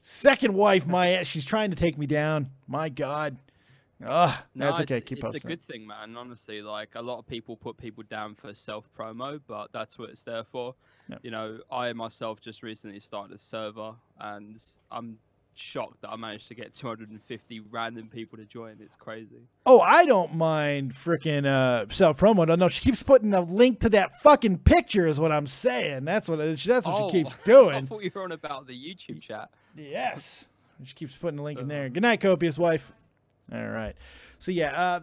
Second wife, she's trying to take me down. My God. No, that's okay. Keep posting. It's a good thing, man. Honestly, like a lot of people put people down for self-promo, but that's what it's there for. Yep. You know, I myself just recently started a server, and I'm shocked that I managed to get 250 random people to join. It's crazy. Oh, I don't mind freaking self-promo. No, she keeps putting a link to that fucking picture is what I'm saying. That's what she keeps doing. I thought you were on about the YouTube chat. Yes. She keeps putting a link in there. Good night, Copious wife. All right. So, yeah,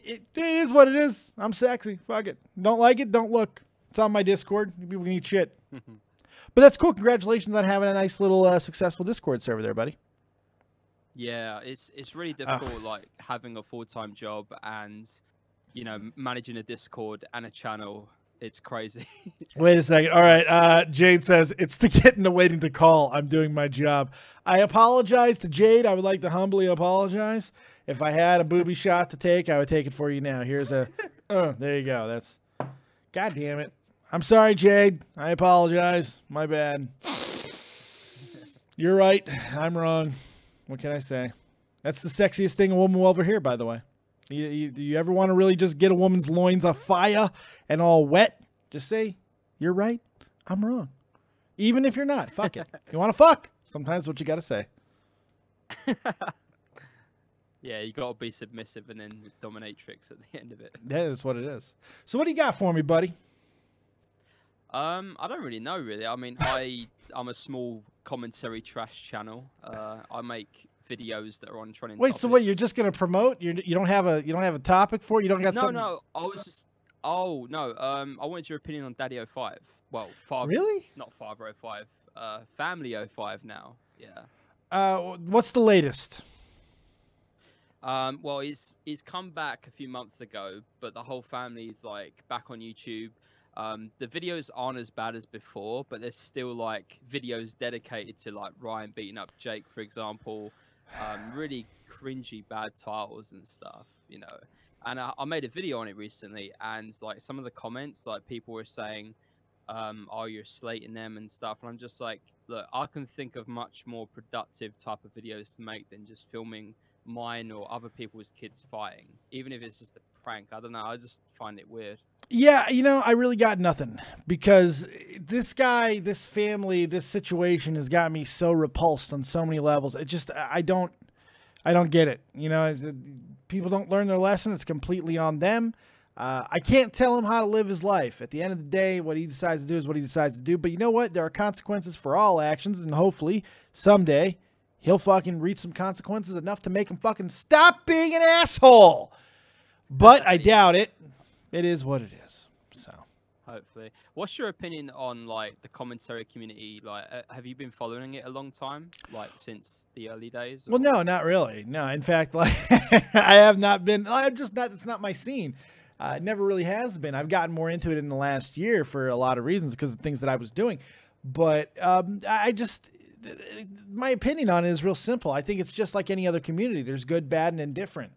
it is what it is. I'm sexy. Fuck it. Don't like it? Don't look. It's on my Discord. People can eat shit. But that's cool. Congratulations on having a nice little successful Discord server there, buddy. Yeah, it's really difficult, like, having a full-time job and, you know, managing a Discord and a channel. It's crazy. Wait a second. All right. Jade says, it's to get into waiting to call. I'm doing my job. I apologize to Jade. I would like to humbly apologize. If I had a booby shot to take, I would take it for you now. Here's a, there you go. That's, God damn it. I'm sorry, Jade. I apologize. My bad. You're right. I'm wrong. What can I say? That's the sexiest thing a woman will ever hear, by the way. Do you ever want to really just get a woman's loins afire and all wet? Just say, you're right. I'm wrong. Even if you're not. Fuck it. You want to fuck? Sometimes what you got to say. Yeah, you got to be submissive and then dominatrix at the end of it. That is what it is. So what do you got for me, buddy? I don't really know, really. I mean, I'm a small commentary trash channel. I make videos that are on trending topics. So what? You're just gonna promote? You don't have a topic for it? You don't got something? No. I was just. Oh no. I wanted your opinion on Daddy 05. Well, Father. Really? Not Father 05. Family 05 now. Yeah. What's the latest? Well, he's come back a few months ago, but the whole family is like back on YouTube. The videos aren't as bad as before, but there's still like videos dedicated to like Ryan beating up Jake, for example. Really cringy bad titles and stuff, you know. And I made a video on it recently, and like some of the comments, like people were saying, "Oh, you're slating them and stuff," and I'm just like, look, I can think of much more productive type of videos to make than just filming mine or other people's kids fighting, even if it's just a prank. I don't know. I just find it weird. Yeah, you know, I really got nothing because this guy, this family, this situation has got me so repulsed on so many levels. It just, I don't get it. You know, people don't learn their lesson. It's completely on them. I can't tell him how to live his life. At the end of the day, what he decides to do is what he decides to do. But you know what? There are consequences for all actions, and hopefully someday he'll fucking reach some consequences enough to make him fucking stop being an asshole. But I doubt it. It is what it is. So hopefully. What's your opinion on like the commentary community? Like, have you been following it a long time, like since the early days? Or? Well, no, not really. No, in fact, like I have not been. I'm just not. It's not my scene. It never really has been. I've gotten more into it in the last year for a lot of reasons because of things that I was doing. But I just, my opinion on it is real simple. I think it's just like any other community. There's good, bad, and indifferent.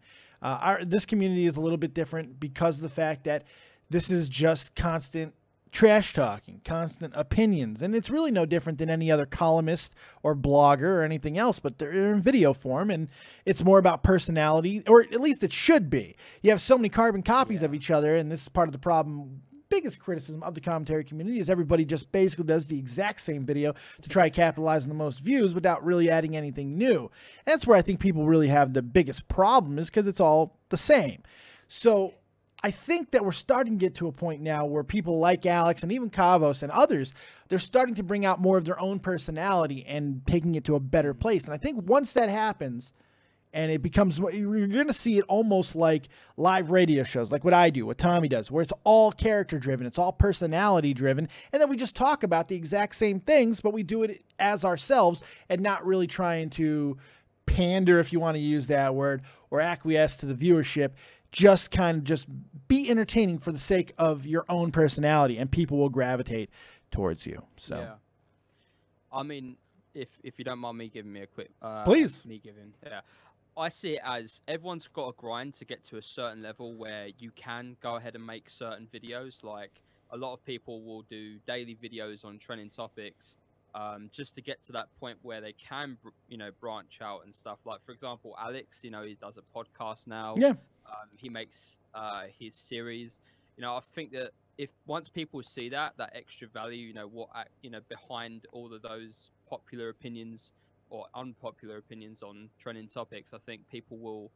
This community is a little bit different because of the fact that this is just constant trash talking, constant opinions. And it's really no different than any other columnist or blogger or anything else, but they're in video form, and it's more about personality, or at least it should be. You have so many carbon copies of each other, and this is part of the problem. Biggest criticism of the commentary community is everybody just basically does the exact same video to try to capitalize on the most views without really adding anything new. And that's where I think people really have the biggest problem, is because it's all the same. So I think that we're starting to get to a point now where people like Alex and even Kavos and others, they're starting to bring out more of their own personality and taking it to a better place. And I think once that happens, and it becomes, you're going to see it almost like live radio shows, like what I do, what Tommy does, where it's all character driven, it's all personality driven, and then we just talk about the exact same things, but we do it as ourselves and not really trying to pander, if you want to use that word, or acquiesce to the viewership. Just kind of just be entertaining for the sake of your own personality, and people will gravitate towards you. So, yeah. I mean, if you don't mind me giving me a quick, please, yeah. I see it as everyone's got a grind to get to a certain level where you can go ahead and make certain videos. Like a lot of people will do daily videos on trending topics, just to get to that point where they can, you know, branch out and stuff. Like for example, Alex, you know, he does a podcast now. Yeah. He makes his series. You know, I think that if once people see that extra value, you know, what behind all of those popular opinions or unpopular opinions on trending topics, I think people will,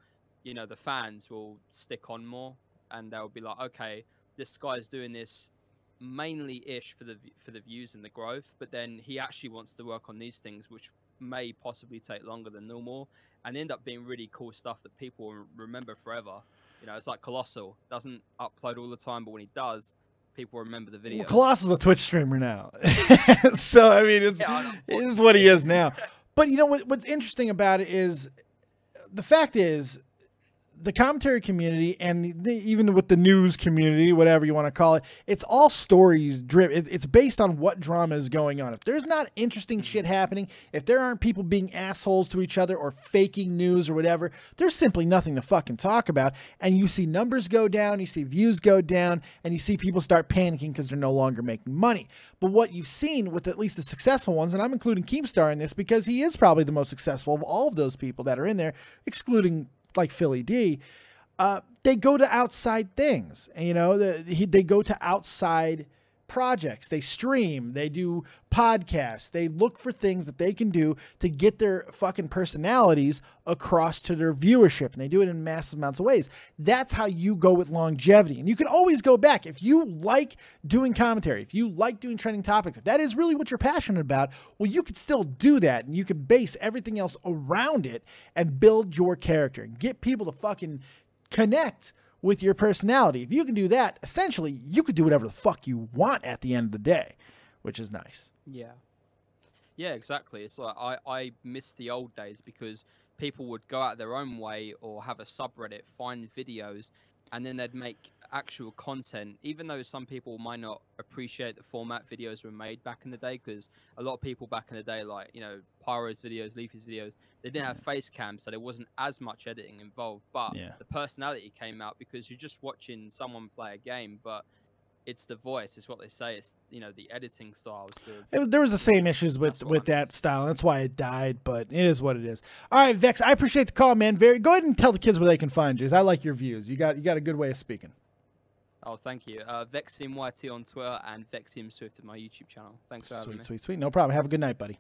you know, the fans will stick on more, and they'll be like, okay, this guy's doing this mainly-ish for the views and the growth, but then he actually wants to work on these things, which may possibly take longer than normal, and end up being really cool stuff that people will remember forever. You know, it's like Colossal doesn't upload all the time, but when he does, people remember the video. Well, Colossal's a Twitch streamer now, so I mean, it's what he is now. But you know what's interesting about it is, the fact is, the commentary community and even with the news community, whatever you want to call it, it's all stories driven. It's based on what drama is going on. If there's not interesting shit happening, if there aren't people being assholes to each other or faking news or whatever, there's simply nothing to fucking talk about. And you see numbers go down, you see views go down, and you see people start panicking because they're no longer making money. But what you've seen with at least the successful ones, and I'm including Keemstar in this because he is probably the most successful of all of those people that are in there, excluding like Philly D, they go to outside things, and you know, they go to outside projects, they stream, they do podcasts, they look for things that they can do to get their fucking personalities across to their viewership, and they do it in massive amounts of ways. That's how you go with longevity, and you can always go back. If you like doing commentary, if you like doing trending topics, if that is really what you're passionate about, well, you could still do that, and you could base everything else around it and build your character and get people to fucking connect with your personality. If you can do that, essentially, you could do whatever the fuck you want at the end of the day, which is nice. Yeah. Yeah, exactly. It's like I miss the old days because people would go out their own way or have a subreddit, find videos, and then they'd make actual content, even though some people might not appreciate the format videos were made back in the day, because a lot of people back in the day, like, you know, Pyro's videos, Leafy's videos, they didn't have face cam, so there wasn't as much editing involved, but the personality came out because you're just watching someone play a game, but it's the voice, it's what they say, it's, you know, the editing styles. There was the same issues with that style. That's why it died, but it is what it is. All right, Vex, I appreciate the call, man. Go ahead and tell the kids where they can find you. I like your views. You got a good way of speaking. Oh, thank you. VexiumYT on Twitter and Vexium Swift at my YouTube channel. Thanks for having me. Sweet. No problem. Have a good night, buddy.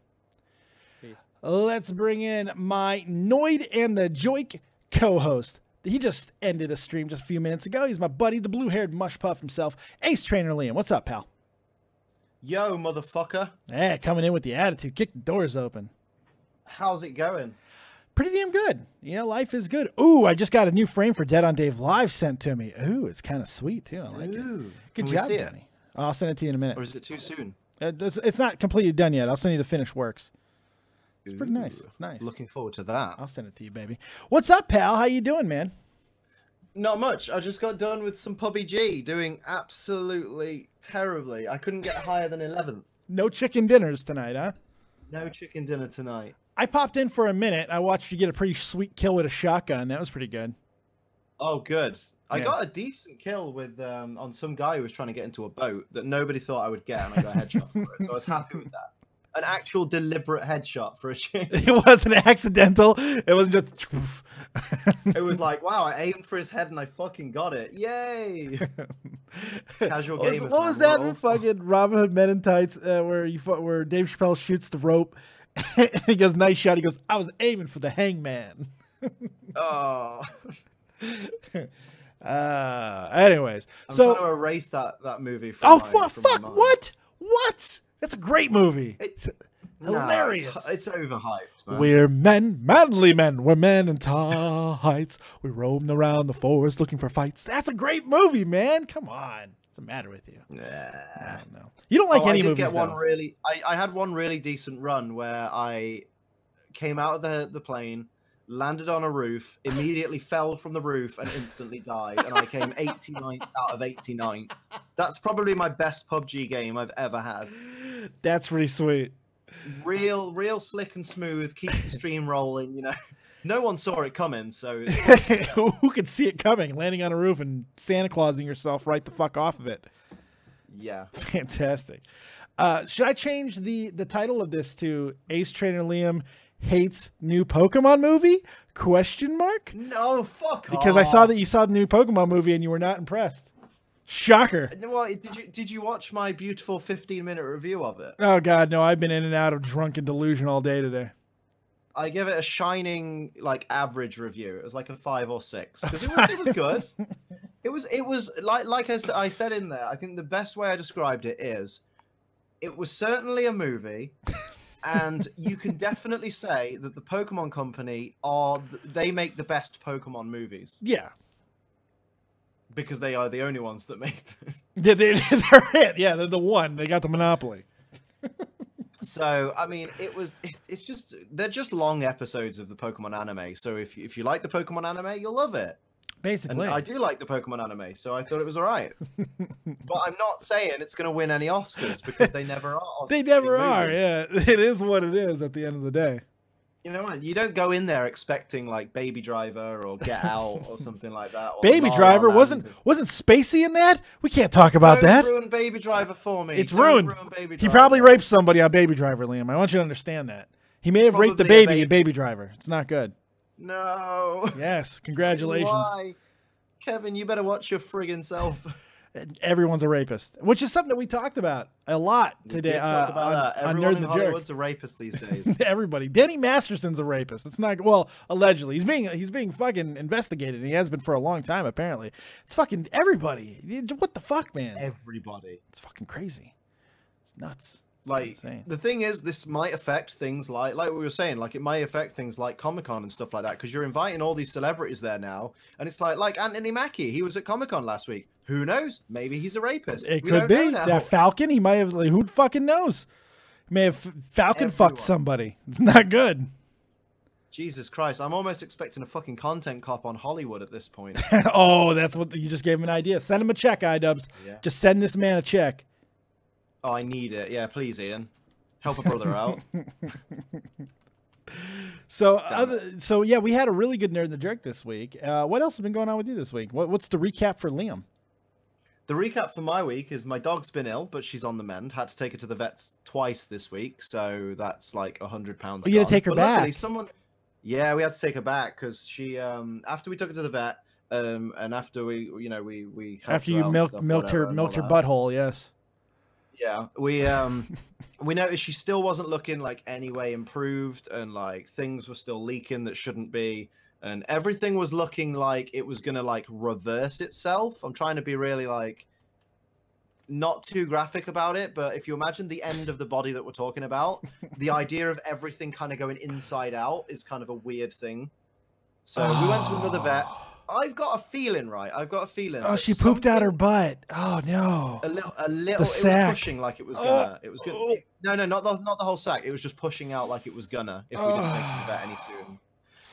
Peace. Let's bring in my Noid and the Joik co-host. He just ended a stream just a few minutes ago. He's my buddy, the blue-haired mush puff himself, Ace Trainer Liam. What's up, pal? Yo, motherfucker. Yeah, coming in with the attitude. Kick the doors open. How's it going? Pretty damn good. You know, life is good. Ooh, I just got a new frame for Dead on Dave Live sent to me. Ooh, it's kind of sweet, too. I like it. Good Can we job, see it? Danny. I'll send it to you in a minute. Or is it too soon? It's not completely done yet. I'll send you the finished works. It's pretty nice. It's nice. Looking forward to that. I'll send it to you, baby. What's up, pal? How you doing, man? Not much. I just got done with some PUBG, doing absolutely terribly. I couldn't get higher than 11th. No chicken dinners tonight, huh? No chicken dinner tonight. I popped in for a minute. I watched you get a pretty sweet kill with a shotgun. That was pretty good. Oh, good. I Yeah. got a decent kill with on some guy who was trying to get into a boat that nobody thought I would get, and I got a headshot for it. So I was happy with that. An actual deliberate headshot for a change. It wasn't accidental. It wasn't just. It was like, wow, I aimed for his head and I fucking got it. Yay! Casual gamers. What was man, that we're in all fucking Robin Hood Men in Tights where Dave Chappelle shoots the rope? He goes, nice shot. He goes, I was aiming for the hangman. Oh. Anyways, I'm so trying to erase that movie from my fuck, mind. what? That's a great movie. Hilarious. Nah, it's overhyped, man. We're men, manly men. We're men in tights. We roamed around the forest looking for fights. That's a great movie, man. Come on. What's the matter with you? I don't know. You don't like any I did movies, get one though. really. I had one really decent run where I came out of the plane, landed on a roof, immediately fell from the roof, and instantly died. And I came 89th out of 89th. That's probably my best PUBG game I've ever had. That's pretty sweet. Real slick and smooth, keeps the stream rolling, you know. No one saw it coming, so Who could see it coming? Landing on a roof and Santa Clausing yourself right the fuck off of it. yeah. Fantastic. Should I change the title of this to Ace Trainer Liam hates new Pokemon movie? Question mark? No, fuck Because I saw that you saw the new Pokemon movie and you were not impressed. Shocker. Well, did you watch my beautiful 15-minute review of it? Oh god, no, I've been in and out of drunken delusion all day today. I give it a shining, like, average review. It was like a 5 or 6 because it was good. It was like I said in there. I think the best way I described it is, it was certainly a movie, and you can definitely say that the Pokemon Company they make the best Pokemon movies. Yeah. Because they are the only ones that make them. Yeah, they're it. Yeah, they're the one. They got the monopoly. So, I mean, it's just, they're just long episodes of the Pokemon anime. So if you like the Pokemon anime, you'll love it. Basically. And I do like the Pokemon anime, so I thought it was all right. But I'm not saying it's going to win any Oscars because they never are. They never are. movies. Yeah, it is what it is at the end of the day. You know what? You don't go in there expecting like Baby Driver or Get Out or something like that. Or Baby La La Driver Land. wasn't Spacey in that? We can't talk about Don't that. ruin Baby Driver for me. It's Don't ruined. ruin Baby He Driver. probably raped somebody on Baby Driver, Liam. I want you to understand that. He may have raped the Probably a baby in Baby Driver. It's not good. No. Yes, congratulations. Why? Kevin, you better watch your friggin' self. Everyone's a rapist, which is something that we talked about a lot today. Did talk about that. On Everyone Nerd in the Jerk. Hollywood's a rapist these days. Everybody. Denny Masterson's a rapist. It's not, well, allegedly. He's being fucking investigated, and he has been for a long time, apparently. It's fucking everybody. What the fuck, man? Everybody. It's fucking crazy. It's nuts. It's Like, insane. the thing is, this might affect things like we were saying, like it might affect things like Comic-Con and stuff like that, because you're inviting all these celebrities there now, and it's like Anthony Mackie, he was at Comic-Con last week. Who knows? Maybe he's a rapist. It We could don't be. know now. That Falcon, he might have, like, who fucking knows? He may have Falcon fucked Everyone. somebody. It's not good. Jesus Christ, I'm almost expecting a fucking content cop on Hollywood at this point. Oh, that's what, you just gave him an idea. Send him a check, iDubbbz. Yeah. Just send this man a check. Oh, I need it. Yeah, please, Ian. Help a brother out. So yeah, we had a really good Nerd in the Jerk this week. What else has been going on with you this week? What's the recap for Liam? The recap for my week is my dog's been ill, but she's on the mend. Had to take her to the vets twice this week, so that's like £100. Oh, you gotta take her But luckily back. Yeah, we had to take her back because she, after we took her to the vet, And after we helped After her you out and milked stuff, milked her whatever, and all milked her that. butthole, yes. Yeah, we noticed she still wasn't looking like any way improved, and like things were still leaking that shouldn't be, and everything was looking like it was gonna like reverse itself. I'm trying to be really like not too graphic about it, but if you imagine the end of the body that we're talking about, the idea of everything kind of going inside out is kind of a weird thing. So we went to another vet. I've got a feeling, right? I've got a feeling. Oh, that she pooped out her something- butt. Oh no. A little. It sack. was pushing like it was gonna. It was gonna. No, not the whole sack. It was just pushing out like it was gonna if we didn't take it to the vet any soon.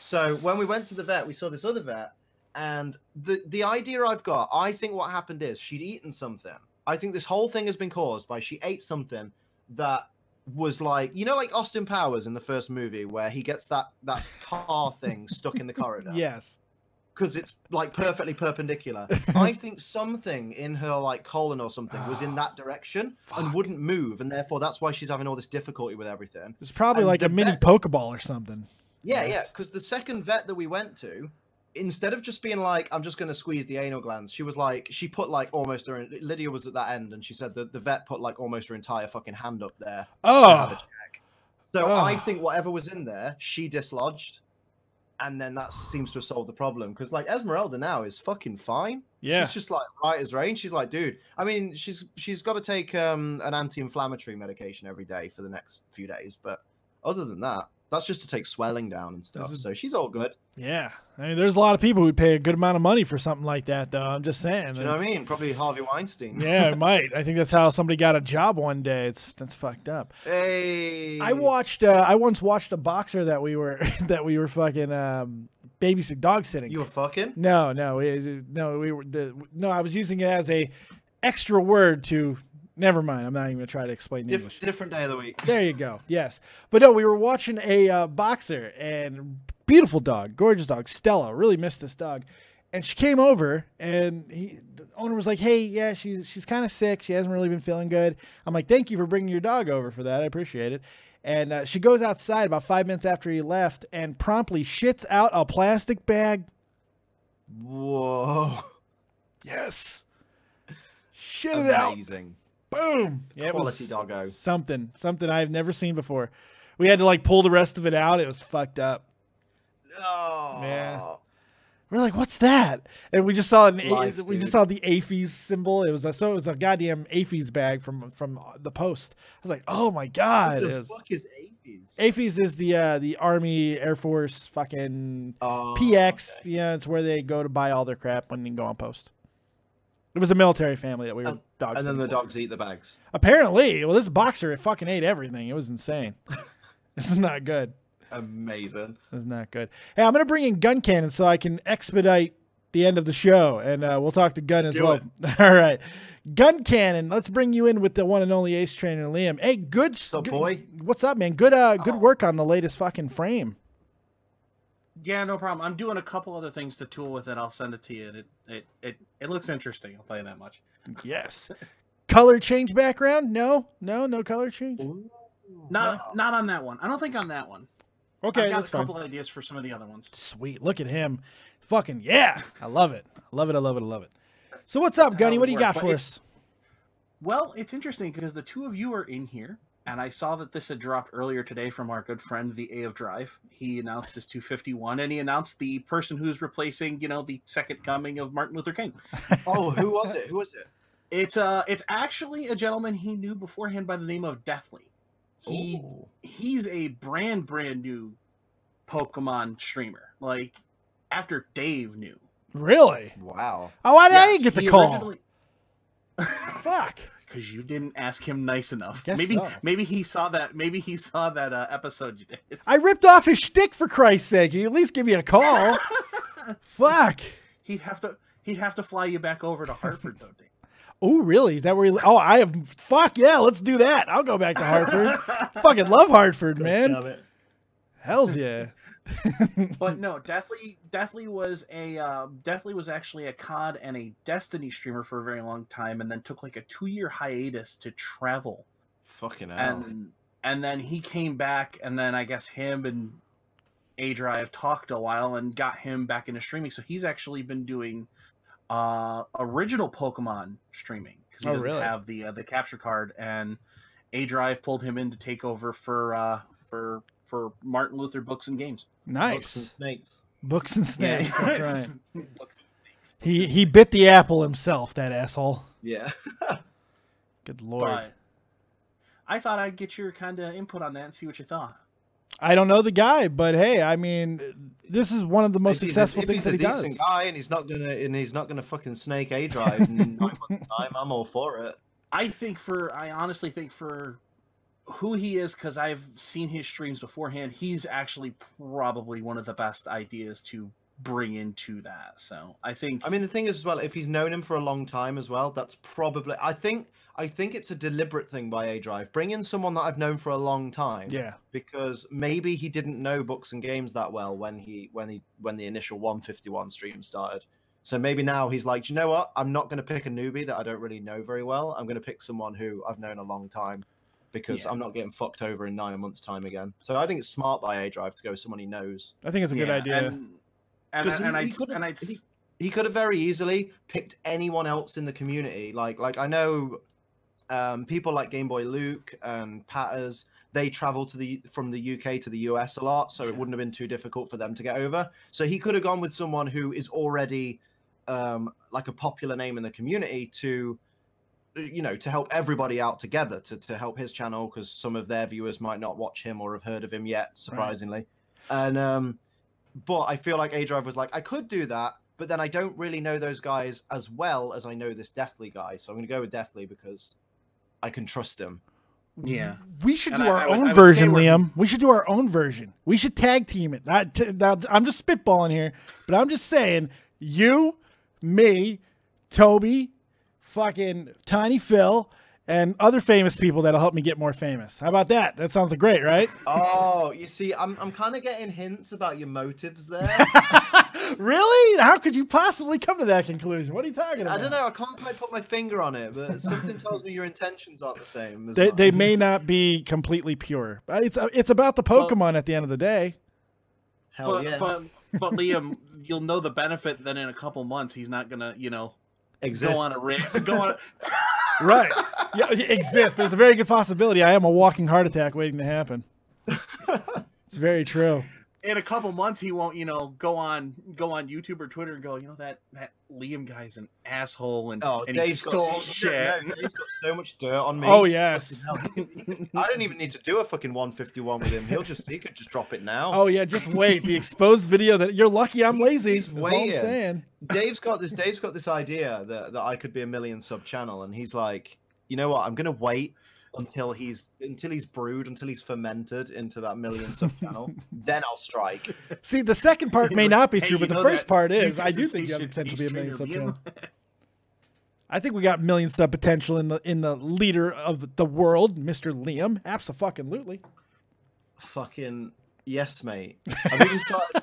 So when we went to the vet, we saw this other vet, and the idea I've got, I think what happened is she'd eaten something. I think this whole thing has been caused by she ate something that was like, you know, like Austin Powers in the first movie where he gets that car thing stuck in the corridor. Yes. Because it's like perfectly perpendicular. I think something in her like colon or something was in that direction and wouldn't move, and therefore that's why she's having all this difficulty with everything. It's probably And like the a mini vet- Pokeball or something. Yeah, Yes. because the second vet that we went to, instead of just being like, I'm just going to squeeze the anal glands, she was like, she put like almost her, Lydia was at that end, and she said that the vet put like almost her entire fucking hand up there. to have a Oh. check. So Oh. I think whatever was in there, she dislodged. And then that seems to have solved the problem. Because like Esmeralda now is fucking fine. Yeah. She's just like right as rain. She's like, dude, I mean, she's got to take an anti-inflammatory medication every day for the next few days. But other than that, that's just to take swelling down and stuff. So she's all good. Yeah. I mean, there's a lot of people who pay a good amount of money for something like that, though. I'm just saying. Do you know what I mean? Probably Harvey Weinstein. Yeah, it might. I think that's how somebody got a job one day. That's fucked up. Hey. I once watched a boxer that we were fucking babysitting, dog sitting. You were fucking? No, I was using it as a extra word to. Never mind. I'm not even gonna try to explain the English. Different day of the week. There you go. Yes, but no, we were watching a boxer, and beautiful dog, gorgeous dog, Stella. Really missed this dog, and she came over, and the owner was like, "Hey, yeah, she's kind of sick. She hasn't really been feeling good." I'm like, "Thank you for bringing your dog over for that. I appreciate it." And she goes outside about 5 minutes after he left, and promptly shits out a plastic bag. Whoa. Yes. Shit it out. Amazing. Boom. Yeah, Quality it was doggo. something I've never seen before. We had to like pull the rest of it out. It was fucked up. Oh. Yeah. We're like, what's that? And we just saw Life, we just dude. saw the APHIS symbol. It was a goddamn APHIS bag from the Post. I was like, oh my god. What It the was, fuck is APHIS? APHIS is the Army Air Force fucking Oh, PX. okay. Yeah, it's where they go to buy all their crap when they go on post. It was a military family that we were dogs. And then the sitting for. dogs eat the bags. Apparently, well, this boxer, it fucking ate everything. It was insane. This is not good. Amazing. This is not good. Hey, I'm going to bring in Guncannon so I can expedite the end of the show, and we'll talk to Gun as well. All right. Guncannon, let's bring you in with the one and only ace trainer, Liam. Hey, What's up, boy? What's up, man? Good work on the latest fucking frame. Yeah, no problem. I'm doing a couple other things to tool with it. I'll send it to you. And it looks interesting. I'll tell you that much. Yes. Color change background? No color change. Not on that one. I don't think on that one. Okay, I've got that's a fine. couple ideas for some of the other ones. Sweet. Look at him. Fucking yeah. I love it. I love it. So what's up, Gunny? What do you got for us? Well, it's interesting because the two of you are in here, and I saw that this had dropped earlier today from our good friend, the A of Drive. He announced his 251, and he announced the person who's replacing, the second coming of Martin Luther King. Oh, who was it? It's actually a gentleman he knew beforehand by the name of Deathly. He's a brand new Pokemon streamer. Like after Dave knew. Really? Wow. Oh, I Yes, didn't get the he call. originally- Fuck. Because you didn't ask him nice enough. Guess Maybe so. maybe he saw that. Maybe he saw that episode you did. I ripped off his shtick for Christ's sake. You at least give me a call. Fuck. He'd have to fly you back over to Hartford though, Dave. Oh, really? Is that where you... Oh, I have... Fuck, yeah, let's do that. I'll go back to Hartford. Fucking love Hartford, man. Hells yeah. But no, Deathly was actually a COD and a Destiny streamer for a very long time, and then took like a 2-year hiatus to travel. Fucking hell. And then he came back, and then I guess him and A-Drive talked a while and got him back into streaming. So he's actually been doing original Pokemon streaming because he doesn't have the capture card, and A-Drive pulled him in to take over for Martin Luther Books and Games. Nice. Books and snakes. Books and snakes. Yeah. That's right. Books and snakes. He bit the apple himself, that asshole. Yeah. Good Lord. But I thought I'd get your kind of input on that and see what you thought. I don't know the guy, but hey, I mean, this is one of the most successful things that he does. If he's a decent guy and he's not gonna fucking snake A-Drive in 9 months' time, I'm all for it. I honestly think for who he is, because I've seen his streams beforehand, he's actually probably one of the best ideas to bring into that. So I mean, the thing is as well, if he's known him for a long time as well, that's probably, I think it's a deliberate thing by A-Drive. Bring in someone that I've known for a long time. Yeah. Because maybe he didn't know Books and Games that well when the initial 151 stream started. So maybe now he's like, you know what? I'm not going to pick a newbie that I don't really know very well. I'm going to pick someone who I've known a long time, because I'm not getting fucked over in 9 months' time again. So I think it's smart by A-Drive to go with someone he knows. I think it's a good idea. He could have very easily picked anyone else in the community. Like I know people like Game Boy Luke and Patters, they travel from the UK to the US a lot, so it wouldn't have been too difficult for them to get over. So he could have gone with someone who is already like a popular name in the community to help everybody out together, to help his channel, because some of their viewers might not watch him or have heard of him yet, surprisingly. Right. And but I feel like A-Drive was like, I could do that, but then I don't really know those guys as well as I know this Deathly guy, so I'm going to go with Deathly because I can trust him. Yeah. We should do our own version, Liam. We should do our own version. We should tag team it. I'm just spitballing here, but I'm just saying, you, me, Toby, fucking Tiny Phil, and other famous people that'll help me get more famous. How about that? That sounds great, right? Oh, you see, I'm kind of getting hints about your motives there. Really? How could you possibly come to that conclusion? What are you talking about? I don't know. I can't quite put my finger on it, but something tells me your intentions aren't the same. They may not be completely pure. It's about the Pokemon at the end of the day. Hell yeah. But Liam, you'll know the benefit that in a couple months he's not gonna, exist. Go on a rant. Go on. Right. Yeah, exist. There's a very good possibility I am a walking heart attack waiting to happen. It's very true. In a couple months, he won't, go on YouTube or Twitter and go, that Liam guy's an asshole and he stole shit. He's got so much dirt on me. Oh yes. I don't even need to do a fucking 151 with him. He could just drop it now. Oh yeah, just wait. The exposed video that you're lucky I'm lazy. He's waiting. All I'm saying. Dave's got this idea that I could be a 1 million sub channel, and he's like, you know what? I'm gonna wait until he's brewed, until he's fermented into that 1 million sub channel, then I'll strike. See, the second part may not be true, but the first part is. I do think you have the potential to be a 1 million sub channel. I think we got 1 million sub potential in the leader of the world, Mr. Liam. Absolutely. Fucking yes, mate. I've even started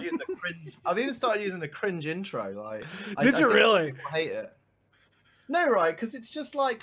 using a cringe. I've even started using a cringe intro. Like, Did you really? I hate it. No, right? Because it's just like,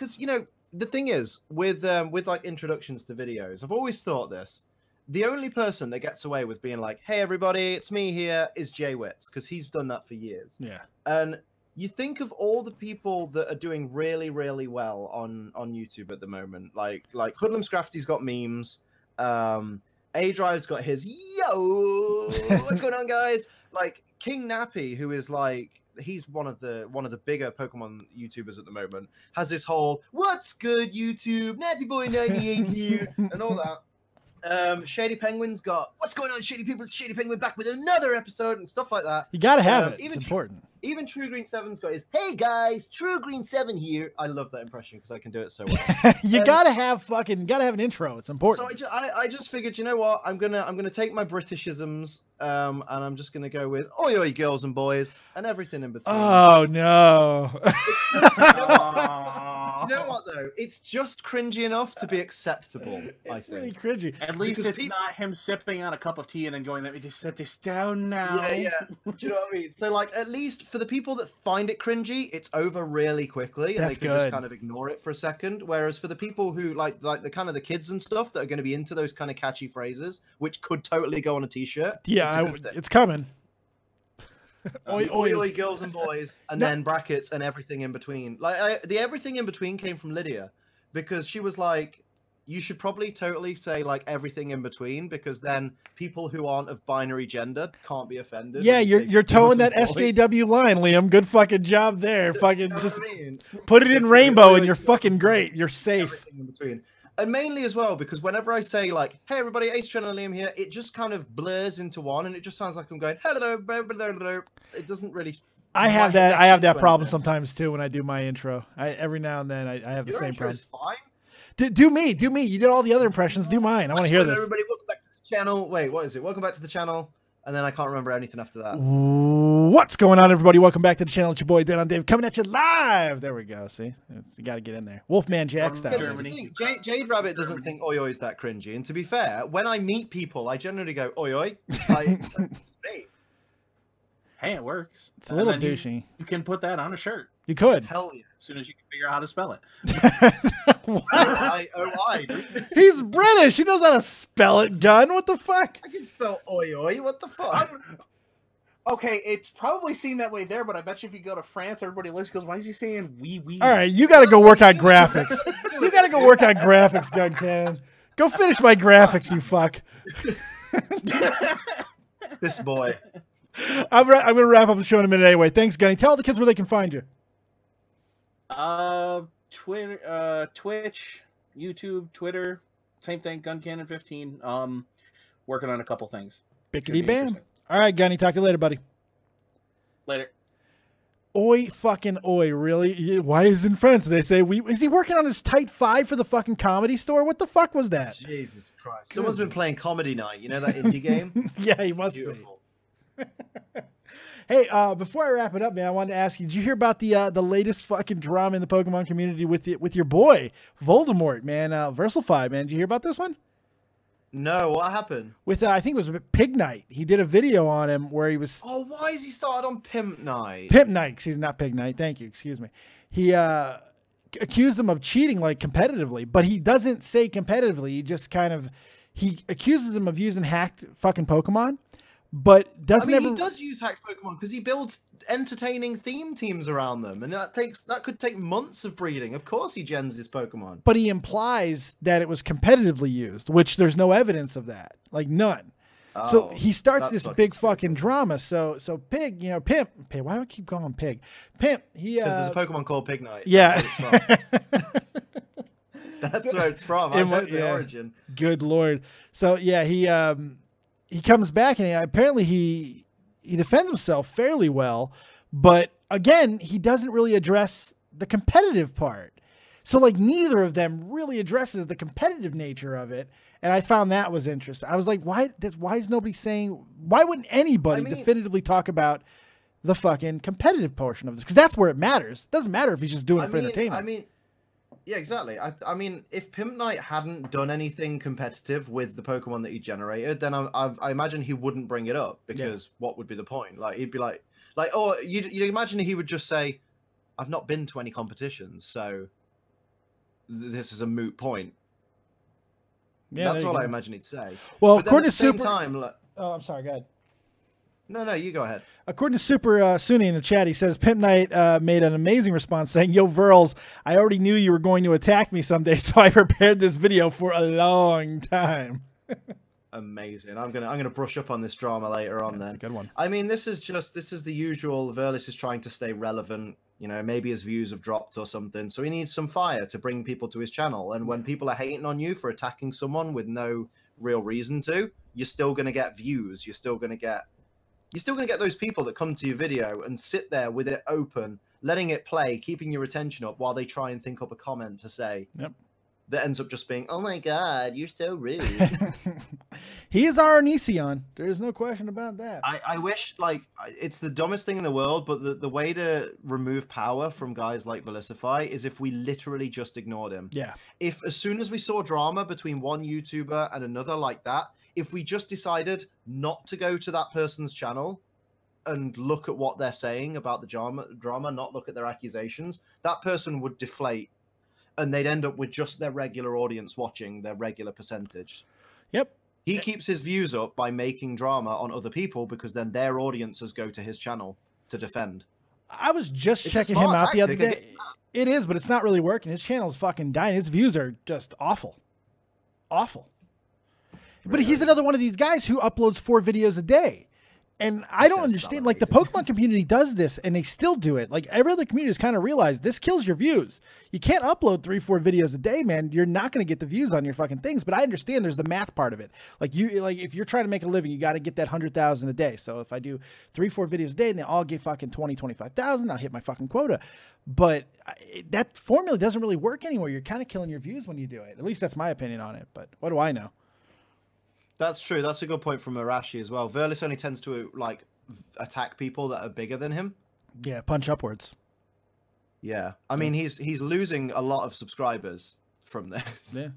the thing is, with like introductions to videos, I've always thought this. The only person that gets away with being like, hey, everybody, it's me here, is Jay Witz, because he's done that for years. Yeah. And you think of all the people that are doing really, really well on YouTube at the moment. Like Hoodlum Scrafty's got memes. A-Drive's got his, yo, what's going on, guys? Like, King Nappy, who is like, he's one of the bigger Pokemon YouTubers at the moment, has this whole "What's good, YouTube? Nappy Boy 98 here" and all that. Shady Penguin's got "What's going on, Shady People? It's Shady Penguin back with another episode" and stuff like that. You gotta have it. It's important. Even True Green 7's got his "Hey guys, True Green 7 here." I love that impression because I can do it so well. You gotta have an intro. It's important. So I just figured, you know what? I'm gonna take my Britishisms and I'm just gonna go with "Oi oi girls and boys" and everything in between. Oh no. know what though? It's just cringy enough to be acceptable. I think. Really cringy. At least Because it's not him sipping on a cup of tea and then going, "Let me just set this down now." Yeah. Do you know what I mean? So, like, at least for the people that find it cringy, it's over really quickly, and That's they can just good. kind of ignore it for a second. Whereas for the people who like the kind of the kids and stuff that are going to be into those kind of catchy phrases, which could totally go on a T-shirt. Yeah, it's coming. Oi, oi, girls and boys, and then brackets and everything in between. Like the everything in between came from Lydia, because she was like, you should probably totally say like everything in between, because then people who aren't of binary gender can't be offended. Yeah, you're towing that SJW line, Liam. Good fucking job there. Fucking just put it in rainbow and you're fucking great. You're safe. Everything in between. And mainly as well, because whenever I say like, hey everybody, H Channel Liam here, it just kind of blurs into one and it just sounds like I'm going, hello, blah, blah, blah, blah. It doesn't really... I have that problem sometimes too when I do my intro. Every now and then I have the same problem. Fine. Do me. You did all the other impressions. Do mine. I want to hear this. Everybody, welcome back to the channel. Wait, what is it? Welcome back to the channel. And then I can't remember anything after that. What's going on, everybody? Welcome back to the channel. It's your boy, Dan on Dave, coming at you live. There we go. See? You got to get in there. Wolfman Jack style. Jade Rabbit doesn't think oi oi is that cringy. And to be fair, when I meet people, I generally go, oi oi. Hey, it works. It's a little douchey. You can put that on a shirt. You could. Hell yeah. As soon as you can figure out how to spell it. I. He's British. He knows how to spell it, Gun. What the fuck? I can spell oi oi. What the fuck? Okay, it's probably seen that way there, but I bet you if you go to France, everybody looks goes, why is he saying wee wee? All right, you got to go work on graphics. You got to go work on graphics, Guncannon. Go finish my graphics, you fuck. This boy. I'm going to wrap up the show in a minute anyway. Thanks, Gunny. Tell the kids where they can find you. Twitter, Twitch, YouTube, Twitter, same thing, Guncannon15. Working on a couple things. Bickety bam. All right, Gunny. Talk to you later, buddy. Later. Oi, fucking oi, really? Why is in France? They say, is he working on his tight 5 for the fucking Comedy Store? What the fuck was that? Jesus Christ. Someone's been playing Comedy Night. You know that indie game? Yeah, he must be. Hey, before I wrap it up, man, I wanted to ask you, did you hear about the latest fucking drama in the Pokemon community with your boy, Voldemort, man, Versalfy, man? Did you hear about this one? No, what happened? With, I think it was Pig Night. He did a video on him where he was... Oh, why is he started on Pimp Night? Pimp Night, excuse me, not Pig Night. Thank you, excuse me. He accused him of cheating, like, competitively, but he doesn't say competitively. He just kind of... He accuses him of using hacked fucking Pokemon, but doesn't he does use hacked Pokemon because he builds entertaining theme teams around them, and that could take months of breeding. Of course he gens his Pokemon. But he implies that it was competitively used, which there's no evidence of that. Like, none. Oh, so he starts this big fucking drama. So Pig, you know, Pimp, why do I keep calling him Pig? Pimp, because there's a Pokemon called Pig Night. Yeah. That's where it's from. I know the origin. Good Lord. So yeah, he comes back and apparently he defends himself fairly well, but again, he doesn't really address the competitive part. So like neither of them really addresses the competitive nature of it. And I found that was interesting. I was like, why is nobody saying, why wouldn't anybody definitively talk about the fucking competitive portion of this? Because that's where it matters. It doesn't matter if he's just doing it for entertainment. Yeah, exactly. I mean, if Pimp Knight hadn't done anything competitive with the Pokemon that he generated, then I imagine he wouldn't bring it up, because what would be the point? Like, he'd be like, oh, you'd imagine he would just say, I've not been to any competitions, so this is a moot point. Yeah, that's all I imagine he'd say. Well, but according at the to same time, like, oh, I'm sorry, go ahead. No, you go ahead. According to Super Sunny in the chat, he says, Pimp Knight made an amazing response saying, yo, Verls, I already knew you were going to attack me someday, so I prepared this video for a long time. Amazing. I'm gonna brush up on this drama later on. That's a good one. I mean, this is the usual. Verlis is trying to stay relevant. You know, maybe his views have dropped or something, so he needs some fire to bring people to his channel. And when people are hating on you for attacking someone with no real reason to, you're still gonna get views. You're still gonna get those people that come to your video and sit there with it open, letting it play, keeping your attention up while they try and think up a comment to say. Yep. That ends up just being, oh my God, you're so rude. He is our Onision. There's no question about that. I wish, like, it's the dumbest thing in the world, but the way to remove power from guys like Velicify is if we literally just ignored him. Yeah. If as soon as we saw drama between one YouTuber and another like that, if we just decided not to go to that person's channel and look at what they're saying about the drama, not look at their accusations, that person would deflate, and they'd end up with just their regular audience watching, their regular percentage. Yep. He keeps his views up by making drama on other people because then their audiences go to his channel to defend. I was just checking him out the other day. It is, but it's not really working. His channel is fucking dying. His views are just awful. Awful. But he's another one of these guys who uploads 4 videos a day. And I don't understand, like, the Pokemon community does this, and they still do it. Like, every other community has kind of realized this kills your views. You can't upload 3-4 videos a day, man. You're not going to get the views on your fucking things. But I understand there's the math part of it. Like, if you're trying to make a living, you got to get that 100,000 a day. So if I do 3-4 videos a day, and they all get fucking 25,000, I'll hit my fucking quota. But that formula doesn't really work anymore. You're kind of killing your views when you do it. At least that's my opinion on it. But what do I know? That's true. That's a good point from Arashi as well. Verlis only tends to, like, attack people that are bigger than him. Yeah, punch upwards. Yeah. I mean, he's losing a lot of subscribers from this. Yeah.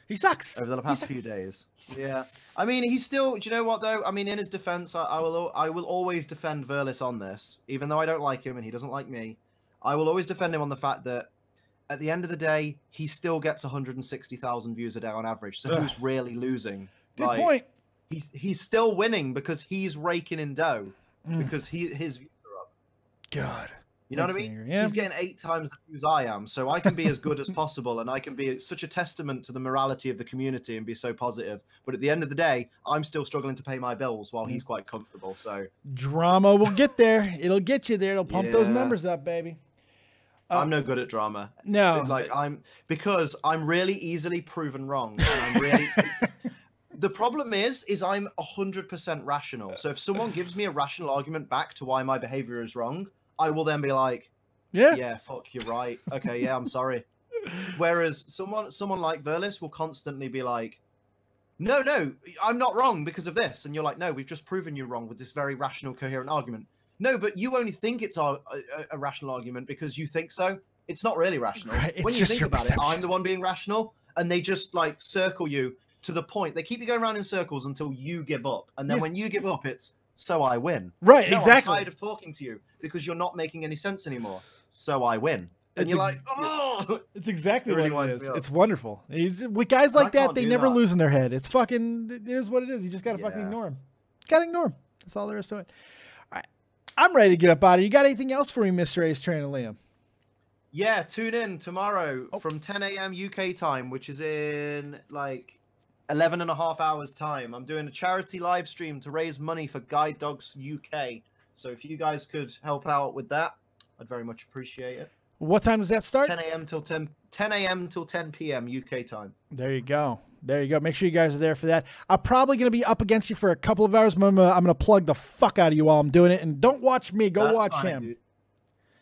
He sucks. Over the past few days. Yeah. I mean, he's still, do you know what, though? I mean, in his defense, I will always defend Verlis on this, even though I don't like him and he doesn't like me. I will always defend him on the fact that at the end of the day, he still gets 160,000 views a day on average. So who's really losing? Good point. He's still winning because he's raking in dough because his views are up. God, you know what I mean? Angry. Yeah. He's getting 8 times the views I am, so I can be as good as possible, and I can be such a testament to the morality of the community and be so positive. But at the end of the day, I'm still struggling to pay my bills while he's quite comfortable. So drama will get there. It'll get you there. It'll pump those numbers up, baby. I'm no good at drama. No, because I'm really easily proven wrong. And I'm really. The problem is I'm 100% rational. So if someone gives me a rational argument back to why my behavior is wrong, I will then be like, yeah, fuck, you're right. Okay, yeah, I'm sorry. Whereas someone like Verlis will constantly be like, no, I'm not wrong because of this. And you're like, no, we've just proven you wrong with this very rational, coherent argument. No, but you only think it's a rational argument because you think so. It's not really rational. Right, when you think about it, I'm the one being rational, and they just, like, circle you to the point. They keep you going around in circles until you give up. And then when you give up, it's, so I win. Right, no, exactly. I'm tired of talking to you because you're not making any sense anymore. So I win. And you're like, oh! It's exactly really what it winds is. me up. It's wonderful. With guys like that, they never that. lose in their head. It's fucking, it is what it is. You just got to fucking ignore them. Got to ignore them. That's all there is to it. All right. I'm ready to get up out of here. You got anything else for me, Mr. Ace Trainer Liam? Yeah, tune in tomorrow from 10 a.m. UK time, which is in, like, 11 and a half hours time. I'm doing a charity live stream to raise money for Guide Dogs UK. So if you guys could help out with that, I'd very much appreciate it. What time does that start? 10 a.m. till 10 p.m. UK time. There you go. There you go. Make sure you guys are there for that. I'm probably going to be up against you for a couple of hours, but I'm going to plug the fuck out of you while I'm doing it. And don't watch me. Go watch him. Dude.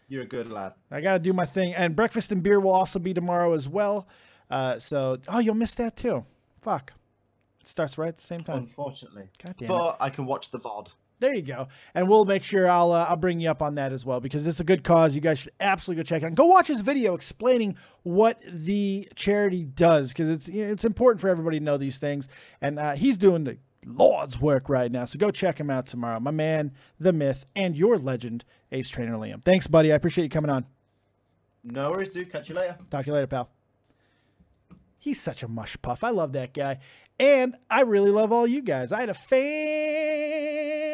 You're a good lad. I got to do my thing. And Breakfast and Beer will also be tomorrow as well. You'll miss that too. Fuck. It starts right at the same time. Unfortunately. God damn but it. I can watch the VOD. There you go. And we'll make sure I'll bring you up on that as well because it's a good cause. You guys should absolutely go check it out. Go watch his video explaining what the charity does because it's important for everybody to know these things. And he's doing the Lord's work right now. So go check him out tomorrow. My man, the myth, and your legend, Ace Trainer Liam. Thanks, buddy. I appreciate you coming on. No worries, dude. Catch you later. Talk to you later, pal. He's such a mush puff. I love that guy. And I really love all you guys. I had a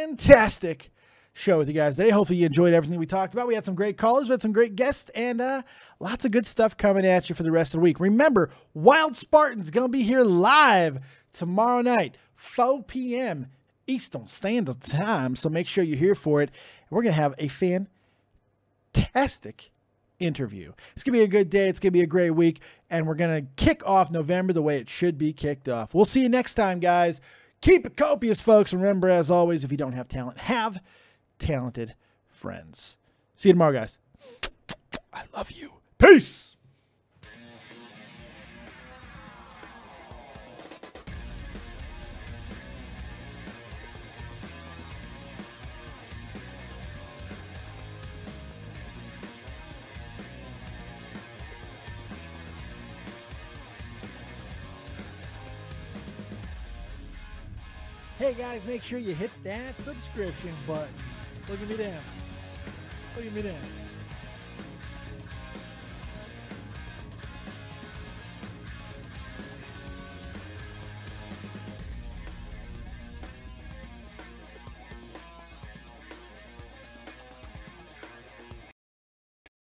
fantastic show with you guys today. Hopefully you enjoyed everything we talked about. We had some great callers. We had some great guests. And lots of good stuff coming at you for the rest of the week. Remember, Wild Spartan's going to be here live tomorrow night, 4 p.m. Eastern Standard Time. So make sure you're here for it. We're going to have a fantastic interview. It's gonna be a good day. It's gonna be a great week, and we're gonna kick off November the way it should be kicked off. We'll see you next time, guys. Keep it copious, folks. Remember, as always, if you don't have talent, have talented friends. See you tomorrow, guys. I love you. Peace. Hey guys, make sure you hit that subscription button. Look at me dance. Look at me dance.